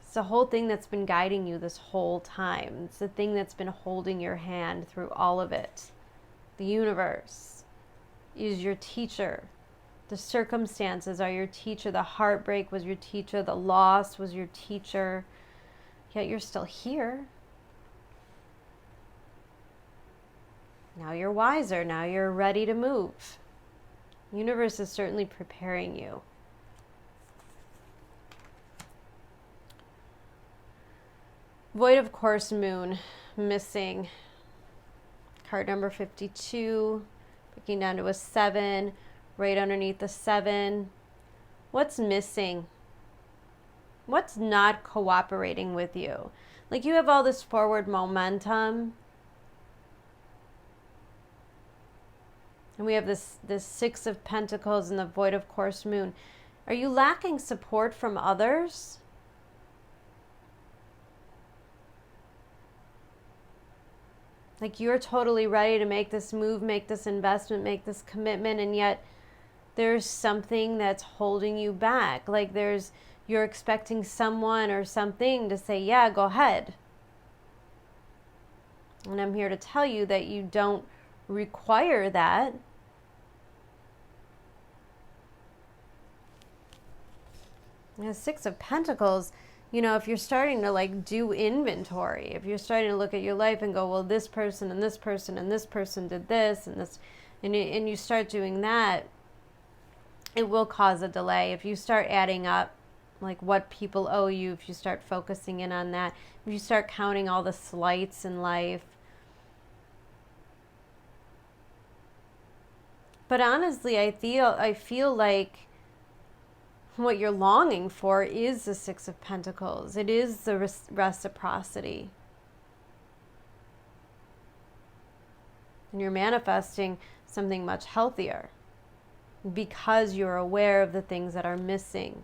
It's the whole thing that's been guiding you this whole time. It's the thing that's been holding your hand through all of it. The universe is your teacher. The circumstances are your teacher. The heartbreak was your teacher. The loss was your teacher. Yet you're still here. Now you're wiser. Now you're ready to move. The universe is certainly preparing you. Void of course moon, missing. Card number 52, breaking down to a 7, right underneath the 7. What's missing? What's not cooperating with you? Like you have all this forward momentum. And we have this 6 of Pentacles and the void of course moon. Are you lacking support from others? Like you're totally ready to make this move, make this investment, make this commitment, and yet there's something that's holding you back. Like you're expecting someone or something to say, yeah, go ahead. And I'm here to tell you that you don't require that. The 6 of Pentacles, you know, if you're starting to like do inventory, if you're starting to look at your life and go, well, this person and this person and this person did this and this, and you start doing that, it will cause a delay. If you start adding up like what people owe you, if you start focusing in on that, if you start counting all the slights in life. But honestly, I feel like what you're longing for is the Six of Pentacles. It is the reciprocity. And you're manifesting something much healthier because you're aware of the things that are missing.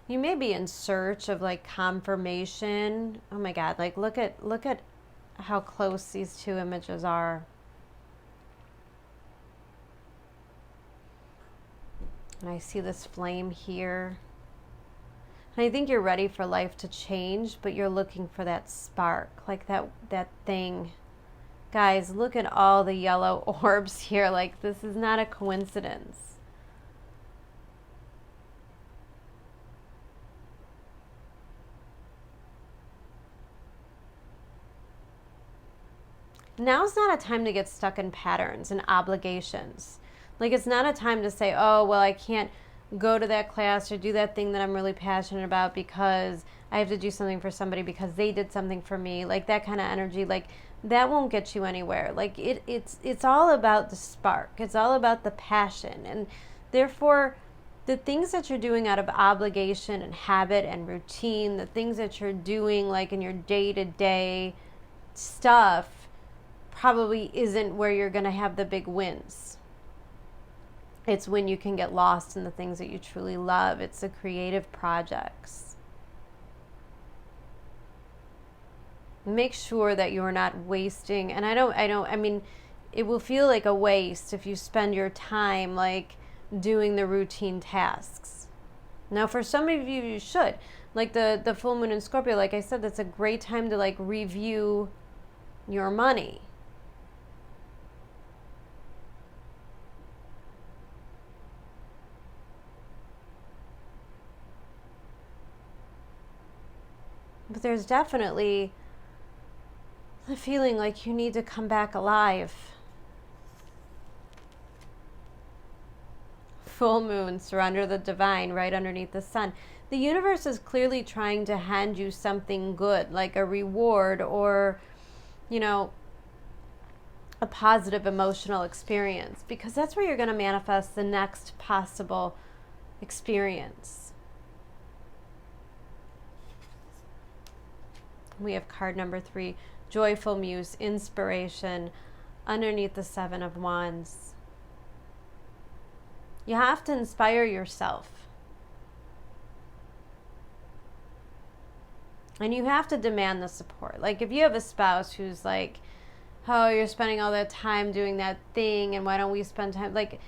You may be in search of like confirmation. Oh my God, like look at how close these two images are. And I see this flame here. And I think you're ready for life to change, but you're looking for that spark, like that thing. Guys, look at all the yellow orbs here. Like, this is not a coincidence. Now's not a time to get stuck in patterns and obligations. Like, it's not a time to say, oh, well, I can't go to that class or do that thing that I'm really passionate about because I have to do something for somebody because they did something for me. Like, that kind of energy, like, that won't get you anywhere. Like, it's all about the spark. It's all about the passion. And therefore, the things that you're doing out of obligation and habit and routine, the things that you're doing like in your day-to-day stuff, probably isn't where you're going to have the big wins. It's when you can get lost in the things that you truly love. It's the creative projects. Make sure that you're not wasting, and I mean, it will feel like a waste if you spend your time like doing the routine tasks. Now, for some of you, you should. Like the full moon in Scorpio, like I said, that's a great time to like review your money. But there's definitely the feeling like you need to come back alive. Full moon, surrender the divine, right underneath the sun. The universe is clearly trying to hand you something good, like a reward or, you know, a positive emotional experience, because that's where you're going to manifest the next possible experience. We have card number 3, joyful muse, inspiration, underneath the 7 of Wands. You have to inspire yourself. And you have to demand the support. Like if you have a spouse who's like, oh, you're spending all that time doing that thing and why don't we spend time? Like,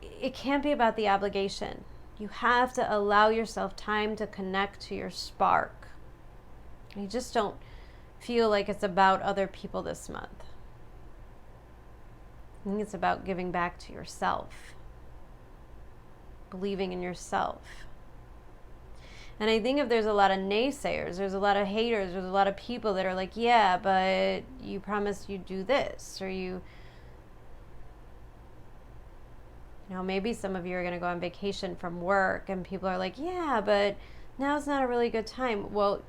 it can't be about the obligation. You have to allow yourself time to connect to your spark. You just don't feel like it's about other people this month. I think it's about giving back to yourself. Believing in yourself. And I think if there's a lot of naysayers, there's a lot of haters, there's a lot of people that are like, yeah, but you promised you'd do this, or you know, maybe some of you are going to go on vacation from work and people are like, yeah, but now's not a really good time. Well,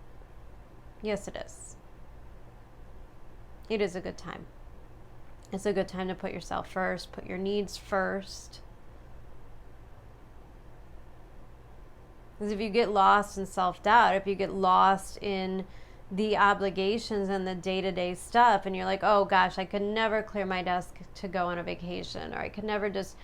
yes, it is. It is a good time. It's a good time to put yourself first, put your needs first. Because if you get lost in self-doubt, if you get lost in the obligations and the day-to-day stuff, and you're like, oh gosh, I could never clear my desk to go on a vacation, or I could never just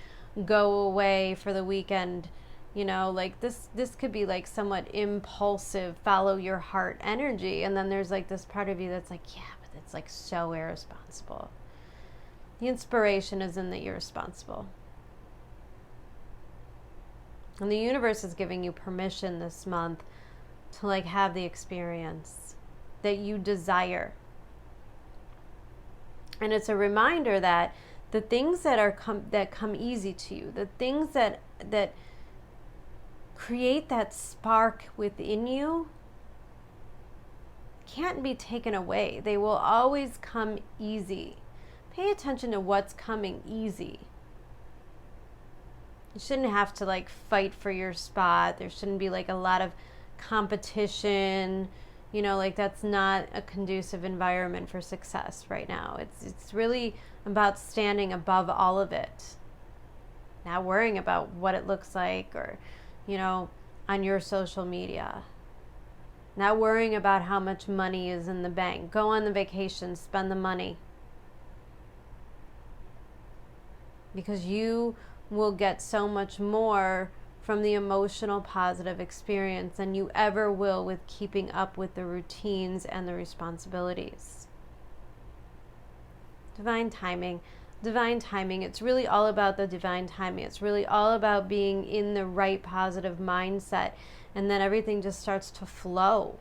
go away for the weekend, you know, like this could be like somewhat impulsive, follow your heart energy. And then there's like this part of you that's like, yeah, but it's like so irresponsible. The inspiration is in that you're responsible. And the universe is giving you permission this month to like have the experience that you desire. And it's a reminder that the things that come easy to you, the things that create that spark within you can't be taken away. They will always come easy. Pay attention to what's coming easy. You shouldn't have to like fight for your spot. There shouldn't be like a lot of competition. You know, like that's not a conducive environment for success right now. It's really about standing above all of it. Not worrying about what it looks like or, you know, on your social media. Not worrying about how much money is in the bank. Go on the vacation, spend the money. Because you will get so much more from the emotional positive experience than you ever will with keeping up with the routines and the responsibilities. Divine timing. Divine timing. It's really all about the divine timing. It's really all about being in the right positive mindset, and then everything just starts to flow.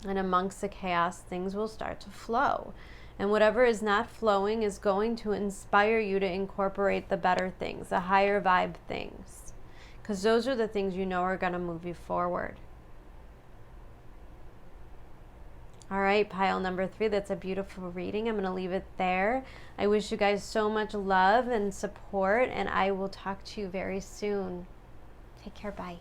And amongst the chaos, things will start to flow. And whatever is not flowing is going to inspire you to incorporate the better things, the higher vibe things. Because those are the things you know are going to move you forward. All right, pile number 3, that's a beautiful reading. I'm going to leave it there. I wish you guys so much love and support, and I will talk to you very soon. Take care, bye.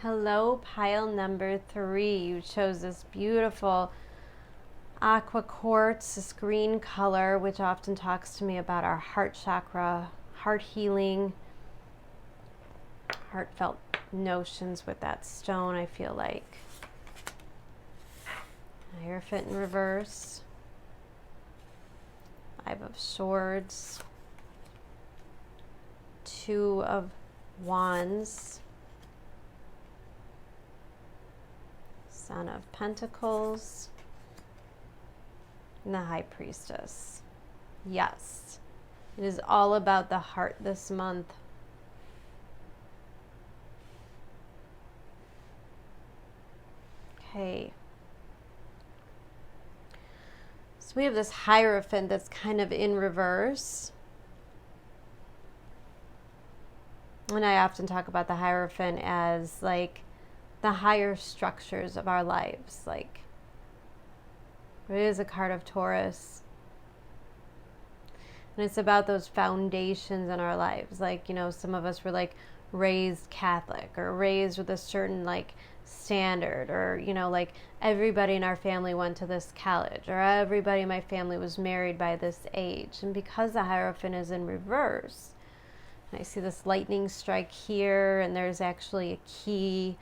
Hello, pile number 3. You chose this beautiful aqua quartz, this green color, which often talks to me about our heart chakra, heart healing, heartfelt notions with that stone, I feel like. Hierophant in reverse. 5 of Swords. 2 of Wands. Son of Pentacles, and the High Priestess. Yes, it is all about the heart this month. Okay. So we have this Hierophant that's kind of in reverse. And I often talk about the Hierophant as like the higher structures of our lives. Like, it is a card of Taurus. And it's about those foundations in our lives. Like, you know, some of us were like raised Catholic or raised with a certain like standard, or, you know, like everybody in our family went to this college, or everybody in my family was married by this age. And because the Hierophant is in reverse, and I see this lightning strike here, and there's actually a key.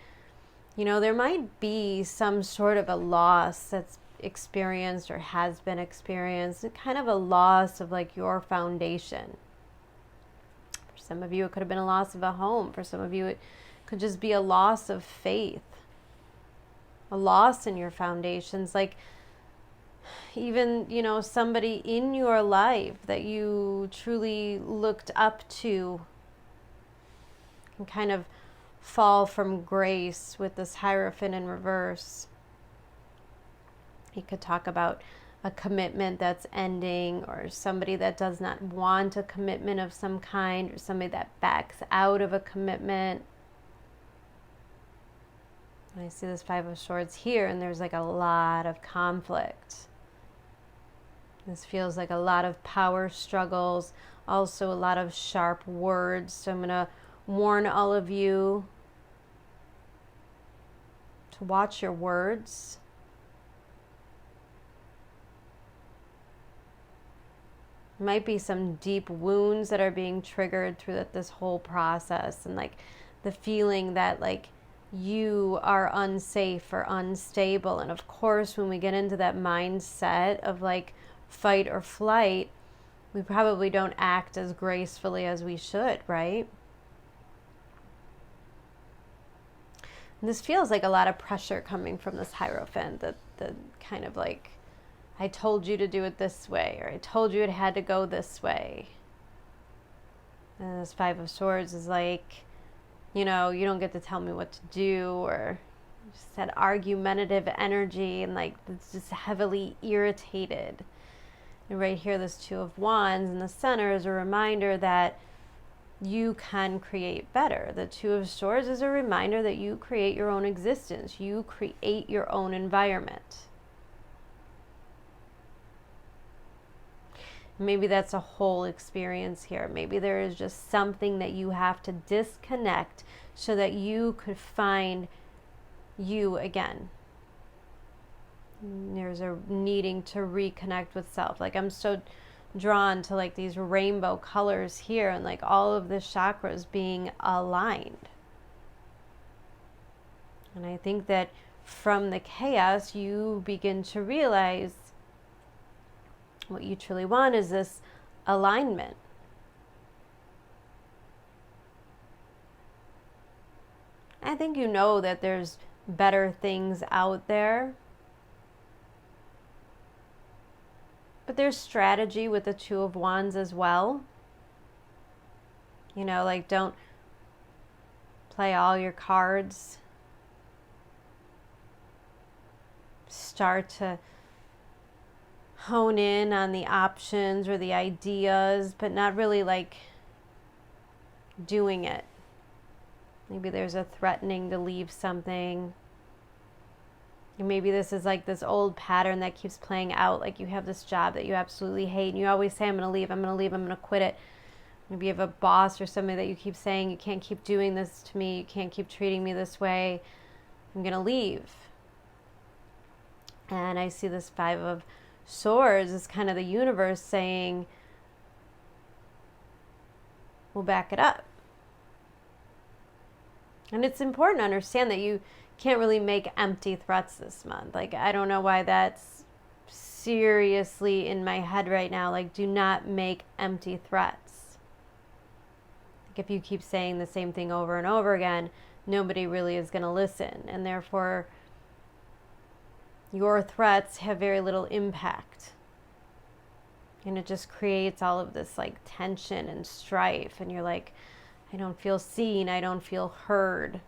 You know, there might be some sort of a loss that's experienced or has been experienced, kind of a loss of like your foundation. For some of you, it could have been a loss of a home. For some of you, it could just be a loss of faith, a loss in your foundations. Like even, you know, somebody in your life that you truly looked up to can kind of fall from grace with this Hierophant in reverse. He could talk about a commitment that's ending, or somebody that does not want a commitment of some kind, or somebody that backs out of a commitment. And I see this 5 of Swords here, and there's like a lot of conflict. This feels like a lot of power struggles, also a lot of sharp words. So I'm going to warn all of you to watch your words. Might be some deep wounds that are being triggered through this whole process, and like the feeling that like you are unsafe or unstable. And of course, when we get into that mindset of like fight or flight, we probably don't act as gracefully as we should, right? And this feels like a lot of pressure coming from this Hierophant, that the kind of like, I told you to do it this way, or I told you it had to go this way. And this 5 of Swords is like, you know, you don't get to tell me what to do, or just that argumentative energy, and like it's just heavily irritated. And right here, this 2 of Wands in the center is a reminder that you can create better. The 2 of Swords is a reminder that you create your own existence. You create your own environment. Maybe that's a whole experience here. Maybe there is just something that you have to disconnect so that you could find you again. There's a needing to reconnect with self. Like, I'm so drawn to like these rainbow colors here, and like all of the chakras being aligned. And I think that from the chaos, you begin to realize what you truly want is this alignment. I think you know that there's better things out there. But there's strategy with the Two of Wands as well. You know, like, don't play all your cards. Start to hone in on the options or the ideas, but not really like doing it. Maybe there's a threatening to leave something. And maybe this is like this old pattern that keeps playing out. Like, you have this job that you absolutely hate, and you always say, I'm going to leave, I'm going to leave, I'm going to quit it. Maybe you have a boss or somebody that you keep saying, you can't keep doing this to me, you can't keep treating me this way, I'm going to leave. And I see this Five of Swords is kind of the universe saying, we'll back it up. And it's important to understand that you can't really make empty threats this month. Like, I don't know why that's seriously in my head right now. Like, do not make empty threats. Like, if you keep saying the same thing over and over again, nobody really is going to listen. And therefore, your threats have very little impact. And it just creates all of this like tension and strife. And you're like, I don't feel seen, I don't feel heard.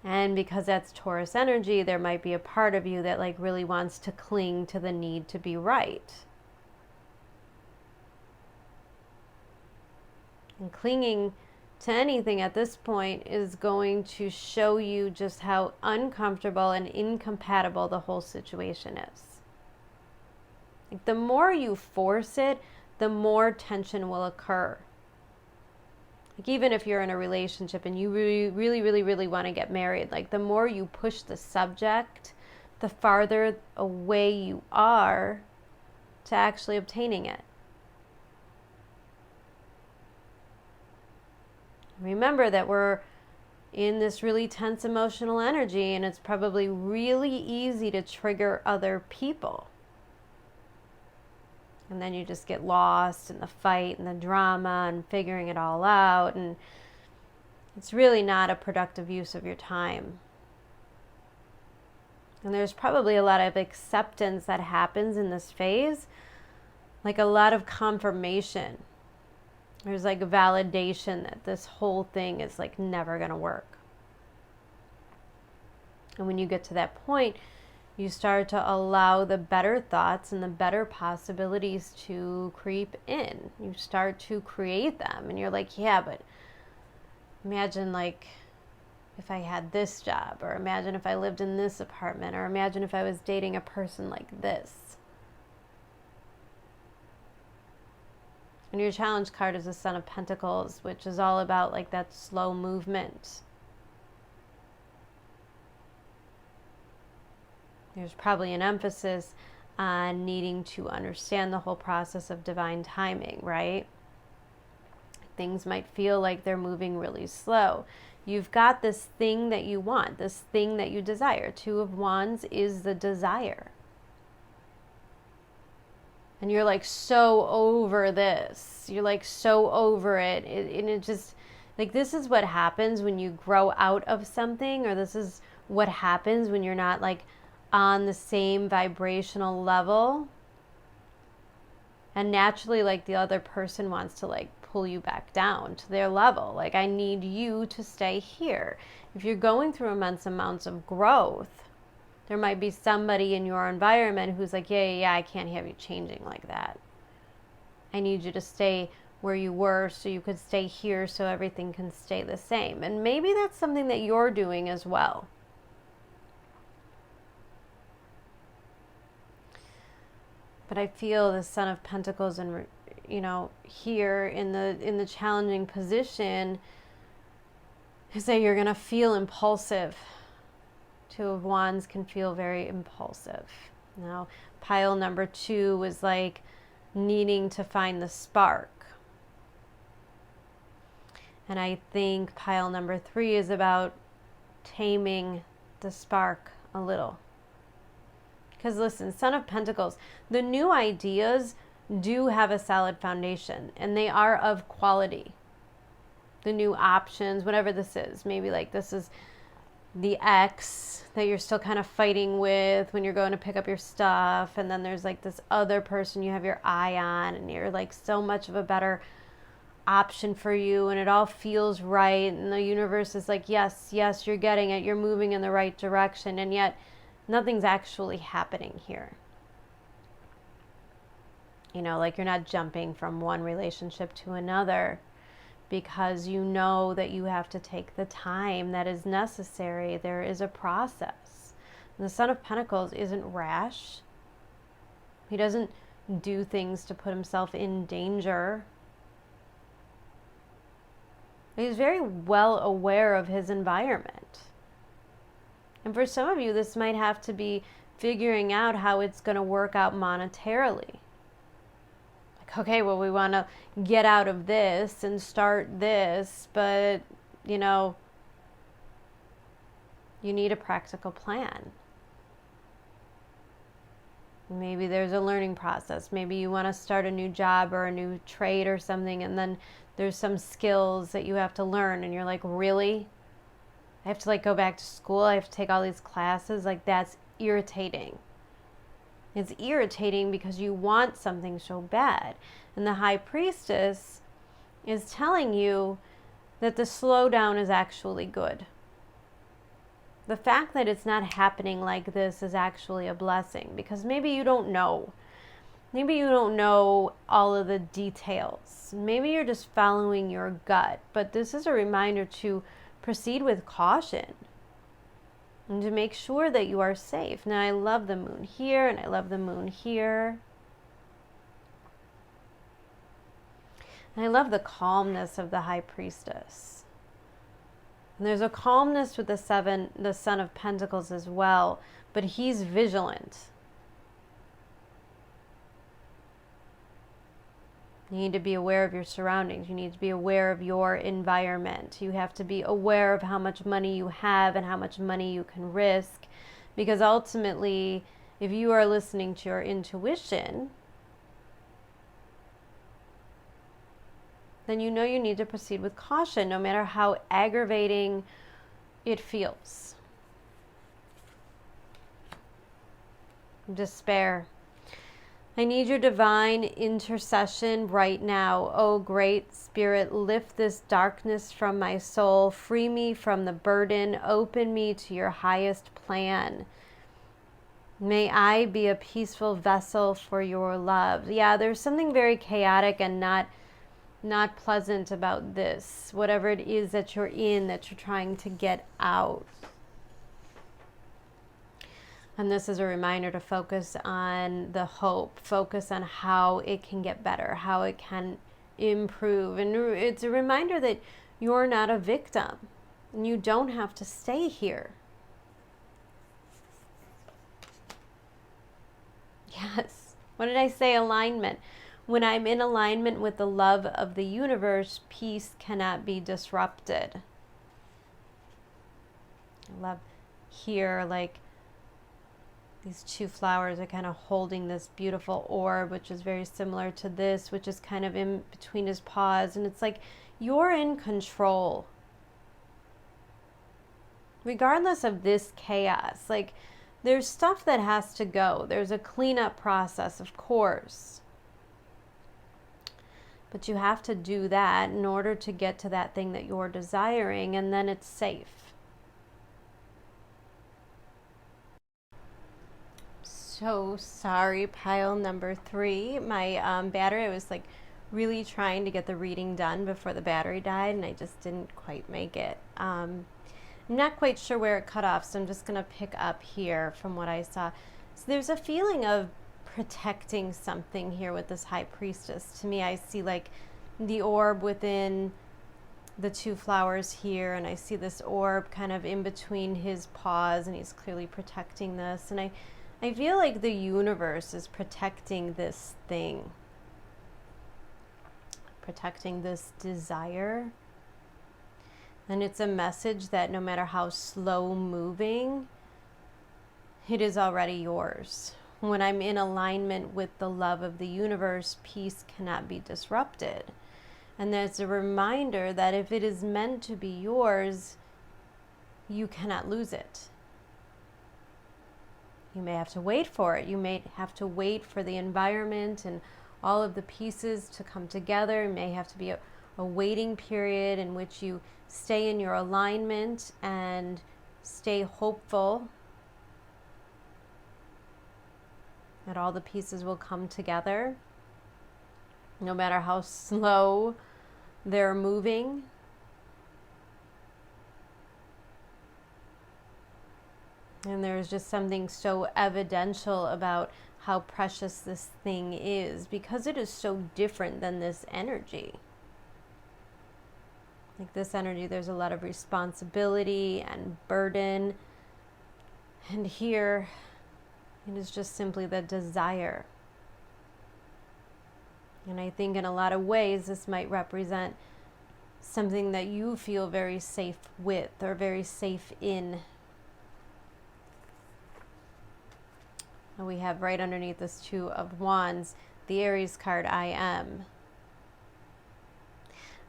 And because that's Taurus energy, there might be a part of you that like really wants to cling to the need to be right. And clinging to anything at this point is going to show you just how uncomfortable and incompatible the whole situation is. Like, the more you force it, the more tension will occur. Like, even if you're in a relationship and you really want to get married, like, the more you push the subject, the farther away you are to actually obtaining it. Remember that we're in this really tense emotional energy, and it's probably really easy to trigger other people. And then you just get lost in the fight and the drama and figuring it all out. And it's really not a productive use of your time. And there's probably a lot of acceptance that happens in this phase. Like, a lot of confirmation. There's like a validation that this whole thing is like never going to work. And when you get to that point, you start to allow the better thoughts and the better possibilities to creep in. You start to create them. And you're like, yeah, but imagine like if I had this job, or imagine if I lived in this apartment, or imagine if I was dating a person like this. And your challenge card is the Son of Pentacles, which is all about like that slow movement. There's probably an emphasis on needing to understand the whole process of divine timing, right? Things might feel like they're moving really slow. You've got this thing that you want, this thing that you desire. Two of Wands is the desire. And you're like so over this. You're like so over it. And it just, like, this is what happens when you grow out of something, or this is what happens when you're not like on the same vibrational level. And naturally, like, the other person wants to like pull you back down to their level. Like, I need you to stay here. If you're going through immense amounts of growth, there might be somebody in your environment who's like, yeah, I can't have you changing like that. I need you to stay where you were so you could stay here so everything can stay the same. And maybe that's something that you're doing as well. But I feel the Son of Pentacles and, you know, here in the challenging position is that you're going to feel impulsive. Two of Wands can feel very impulsive. Now, pile number 2 was like needing to find the spark. And I think pile number 3 is about taming the spark a little. Because listen, Son of Pentacles, the new ideas do have a solid foundation and they are of quality. The new options, whatever this is, maybe like this is the ex that you're still kind of fighting with when you're going to pick up your stuff, and then there's like this other person you have your eye on and you're like so much of a better option for you and it all feels right and the universe is like, yes, you're getting it, you're moving in the right direction, and yet nothing's actually happening here. You know, like you're not jumping from one relationship to another because you know that you have to take the time that is necessary. There is a process. And the Son of Pentacles isn't rash. He doesn't do things to put himself in danger. He's very well aware of his environment. And for some of you, this might have to be figuring out how it's going to work out monetarily. Like, okay, well, we want to get out of this and start this, but, you know, you need a practical plan. Maybe there's a learning process. Maybe you want to start a new job or a new trade or something, and then there's some skills that you have to learn, and you're like, really? I have to like go back to school, I have to take all these classes, like that's irritating. It's irritating because you want something so bad. And the High Priestess is telling you that the slowdown is actually good. The fact that it's not happening like this is actually a blessing, because maybe you don't know. Maybe you don't know all of the details. Maybe you're just following your gut, but this is a reminder to proceed with caution and to make sure that you are safe. Now, I love the moon here and I love the moon here. And I love the calmness of the High Priestess. And there's a calmness with the Son of Pentacles as well, but he's vigilant. You need to be aware of your surroundings. You need to be aware of your environment. You have to be aware of how much money you have and how much money you can risk. Because ultimately, if you are listening to your intuition, then you know you need to proceed with caution, no matter how aggravating it feels. Despair. I need your divine intercession right now. Oh, great Spirit, lift this darkness from my soul. Free me from the burden. Open me to your highest plan. May I be a peaceful vessel for your love. Yeah, there's something very chaotic and not pleasant about this. Whatever it is that you're in, that you're trying to get out. And this is a reminder to focus on the hope, focus on how it can get better, how it can improve. And it's a reminder that you're not a victim and you don't have to stay here. Yes. What did I say? Alignment. When I'm in alignment with the love of the universe, peace cannot be disrupted. I love here, like, these two flowers are kind of holding this beautiful orb, which is very similar to this, which is kind of in between his paws. And it's like, you're in control. Regardless of this chaos, like, there's stuff that has to go. There's a cleanup process, of course. But you have to do that in order to get to that thing that you're desiring, and then it's safe. So sorry, pile number 3. My battery, I was like really trying to get the reading done before the battery died, and I just didn't quite make it. I'm not quite sure where it cut off, so I'm just going to pick up here from what I saw. So there's a feeling of protecting something here with this High Priestess. To me, I see like the orb within the two flowers here, and I see this orb kind of in between his paws, and he's clearly protecting this. And I feel like the universe is protecting this thing, protecting this desire. And it's a message that no matter how slow moving, it is already yours. When I'm in alignment with the love of the universe, peace cannot be disrupted. And there's a reminder that if it is meant to be yours, you cannot lose it. You may have to wait for it. You may have to wait for the environment and all of the pieces to come together. It may have to be a waiting period in which you stay in your alignment and stay hopeful that all the pieces will come together, no matter how slow they're moving. And there's just something so evidential about how precious this thing is, because it is so different than this energy. Like this energy, there's a lot of responsibility and burden. And here, it is just simply the desire. And I think in a lot of ways, this might represent something that you feel very safe with or very safe in. And we have right underneath this Two of Wands, the Aries card, I Am.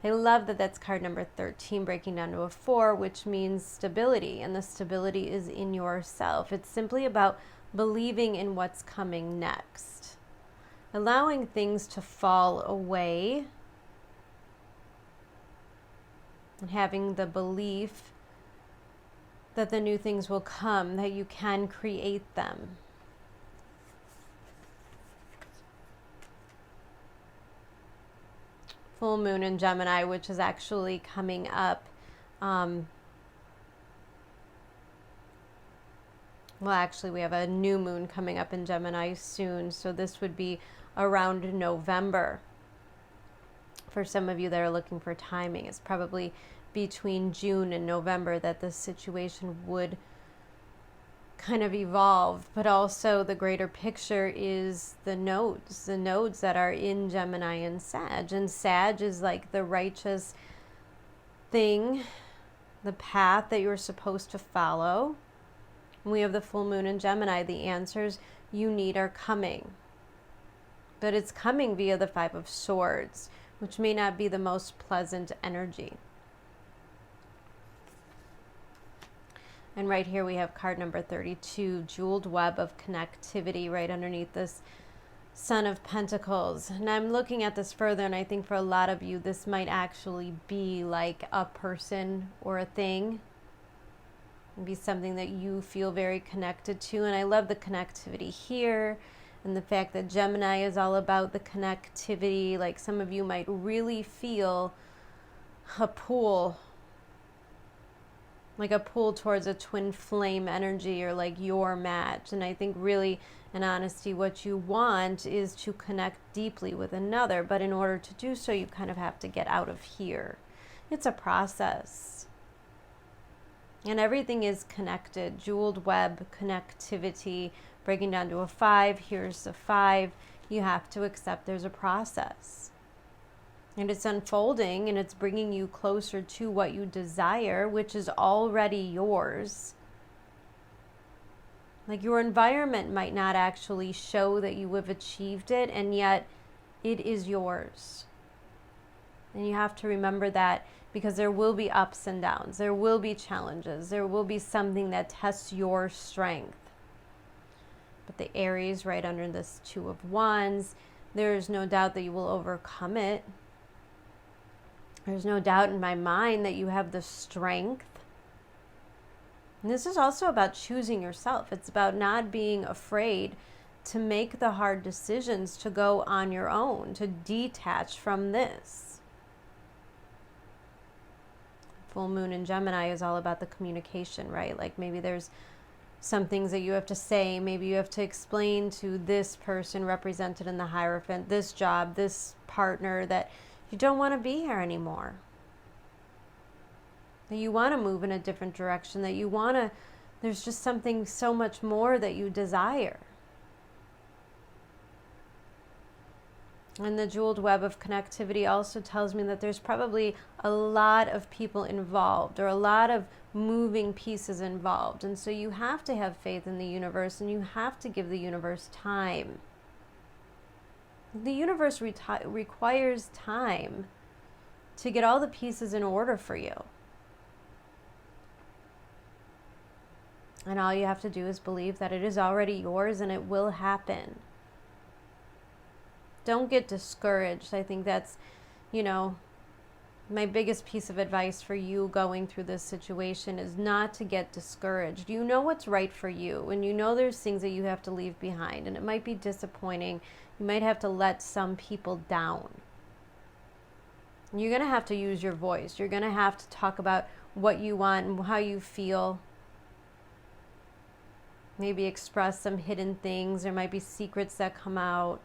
I love that that's card number 13, breaking down to a 4, which means stability. And the stability is in yourself. It's simply about believing in what's coming next. Allowing things to fall away and having the belief that the new things will come, that you can create them. Full moon in Gemini, which is actually coming up. Well, actually, we have a new moon coming up in Gemini soon, so this would be around November. For some of you that are looking for timing, it's probably between June and November that this situation would kind of evolve. But also the greater picture is the nodes that are in Gemini and Sag. And Sag is like the righteous thing, the path that you're supposed to follow. We have the full moon in Gemini. The answers you need are coming. But it's coming via the Five of Swords, which may not be the most pleasant energy. And right here we have card number 32, Jeweled Web of Connectivity, right underneath this Son of Pentacles. And I'm looking at this further, and I think for a lot of you, this might actually be like a person or a thing. Be something that you feel very connected to. And I love the connectivity here and the fact that Gemini is all about the connectivity. Like some of you might really feel a pull, like a pull towards a twin flame energy or like your match. And I think really, in honesty, what you want is to connect deeply with another. But in order to do so, you kind of have to get out of here. It's a process. And everything is connected. Jeweled web, connectivity, breaking down to a 5. Here's the 5. You have to accept there's a process. And it's unfolding, and it's bringing you closer to what you desire, which is already yours. Like your environment might not actually show that you have achieved it, and yet it is yours. And you have to remember that, because there will be ups and downs. There will be challenges. There will be something that tests your strength. But the Aries right under this Two of Wands, there is no doubt that you will overcome it. There's no doubt in my mind that you have the strength. And this is also about choosing yourself. It's about not being afraid to make the hard decisions, to go on your own, to detach from this. Full moon in Gemini is all about the communication, right? Like maybe there's some things that you have to say. Maybe you have to explain to this person represented in the Hierophant, this job, this partner, that you don't want to be here anymore. That you want to move in a different direction, that you want to, there's just something so much more that you desire. And the jeweled web of connectivity also tells me that there's probably a lot of people involved, or a lot of moving pieces involved. And so you have to have faith in the universe, and you have to give the universe time. The universe requires time to get all the pieces in order for you. And all you have to do is believe that it is already yours and it will happen. Don't get discouraged. I think that's, my biggest piece of advice for you going through this situation is not to get discouraged. You know what's right for you, and you know there's things that you have to leave behind, and it might be disappointing. You might have to let some people down. You're going to have to use your voice. You're going to have to talk about what you want and how you feel. Maybe express some hidden things. There might be secrets that come out.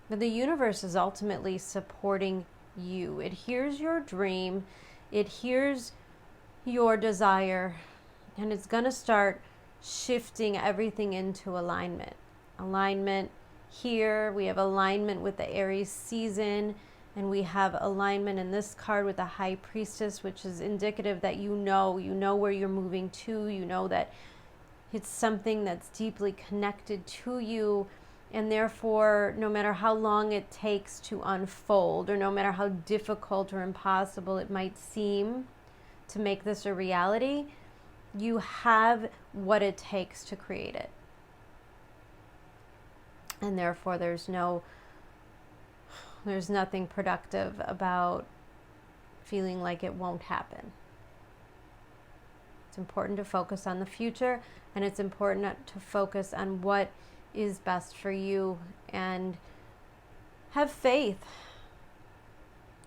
But the universe is ultimately supporting you. It hears your dream. It hears your desire. And it's going to start shifting everything into alignment. Alignment here. We have alignment with the Aries season. And we have alignment in this card with the High Priestess, which is indicative that you know where you're moving to. You know that it's something that's deeply connected to you. And therefore, no matter how long it takes to unfold, or no matter how difficult or impossible it might seem to make this a reality, you have what it takes to create it. And therefore, there's nothing productive about feeling like it won't happen. It's important to focus on the future, and it's important to focus on what is best for you, and have faith.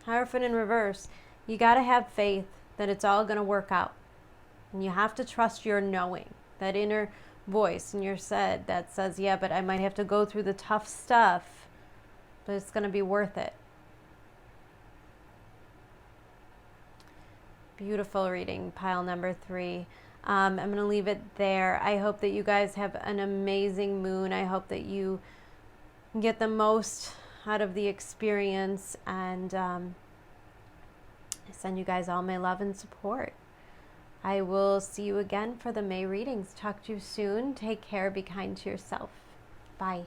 Hierophant in reverse. You got to have faith that it's all going to work out. And you have to trust your knowing, that inner voice in your head that says, yeah, but I might have to go through the tough stuff, but it's going to be worth it. Beautiful reading, pile number 3. I'm going to leave it there. I hope that you guys have an amazing moon. I hope that you get the most out of the experience. And I send you guys all my love and support. I will see you again for the May readings. Talk to you soon. Take care. Be kind to yourself. Bye.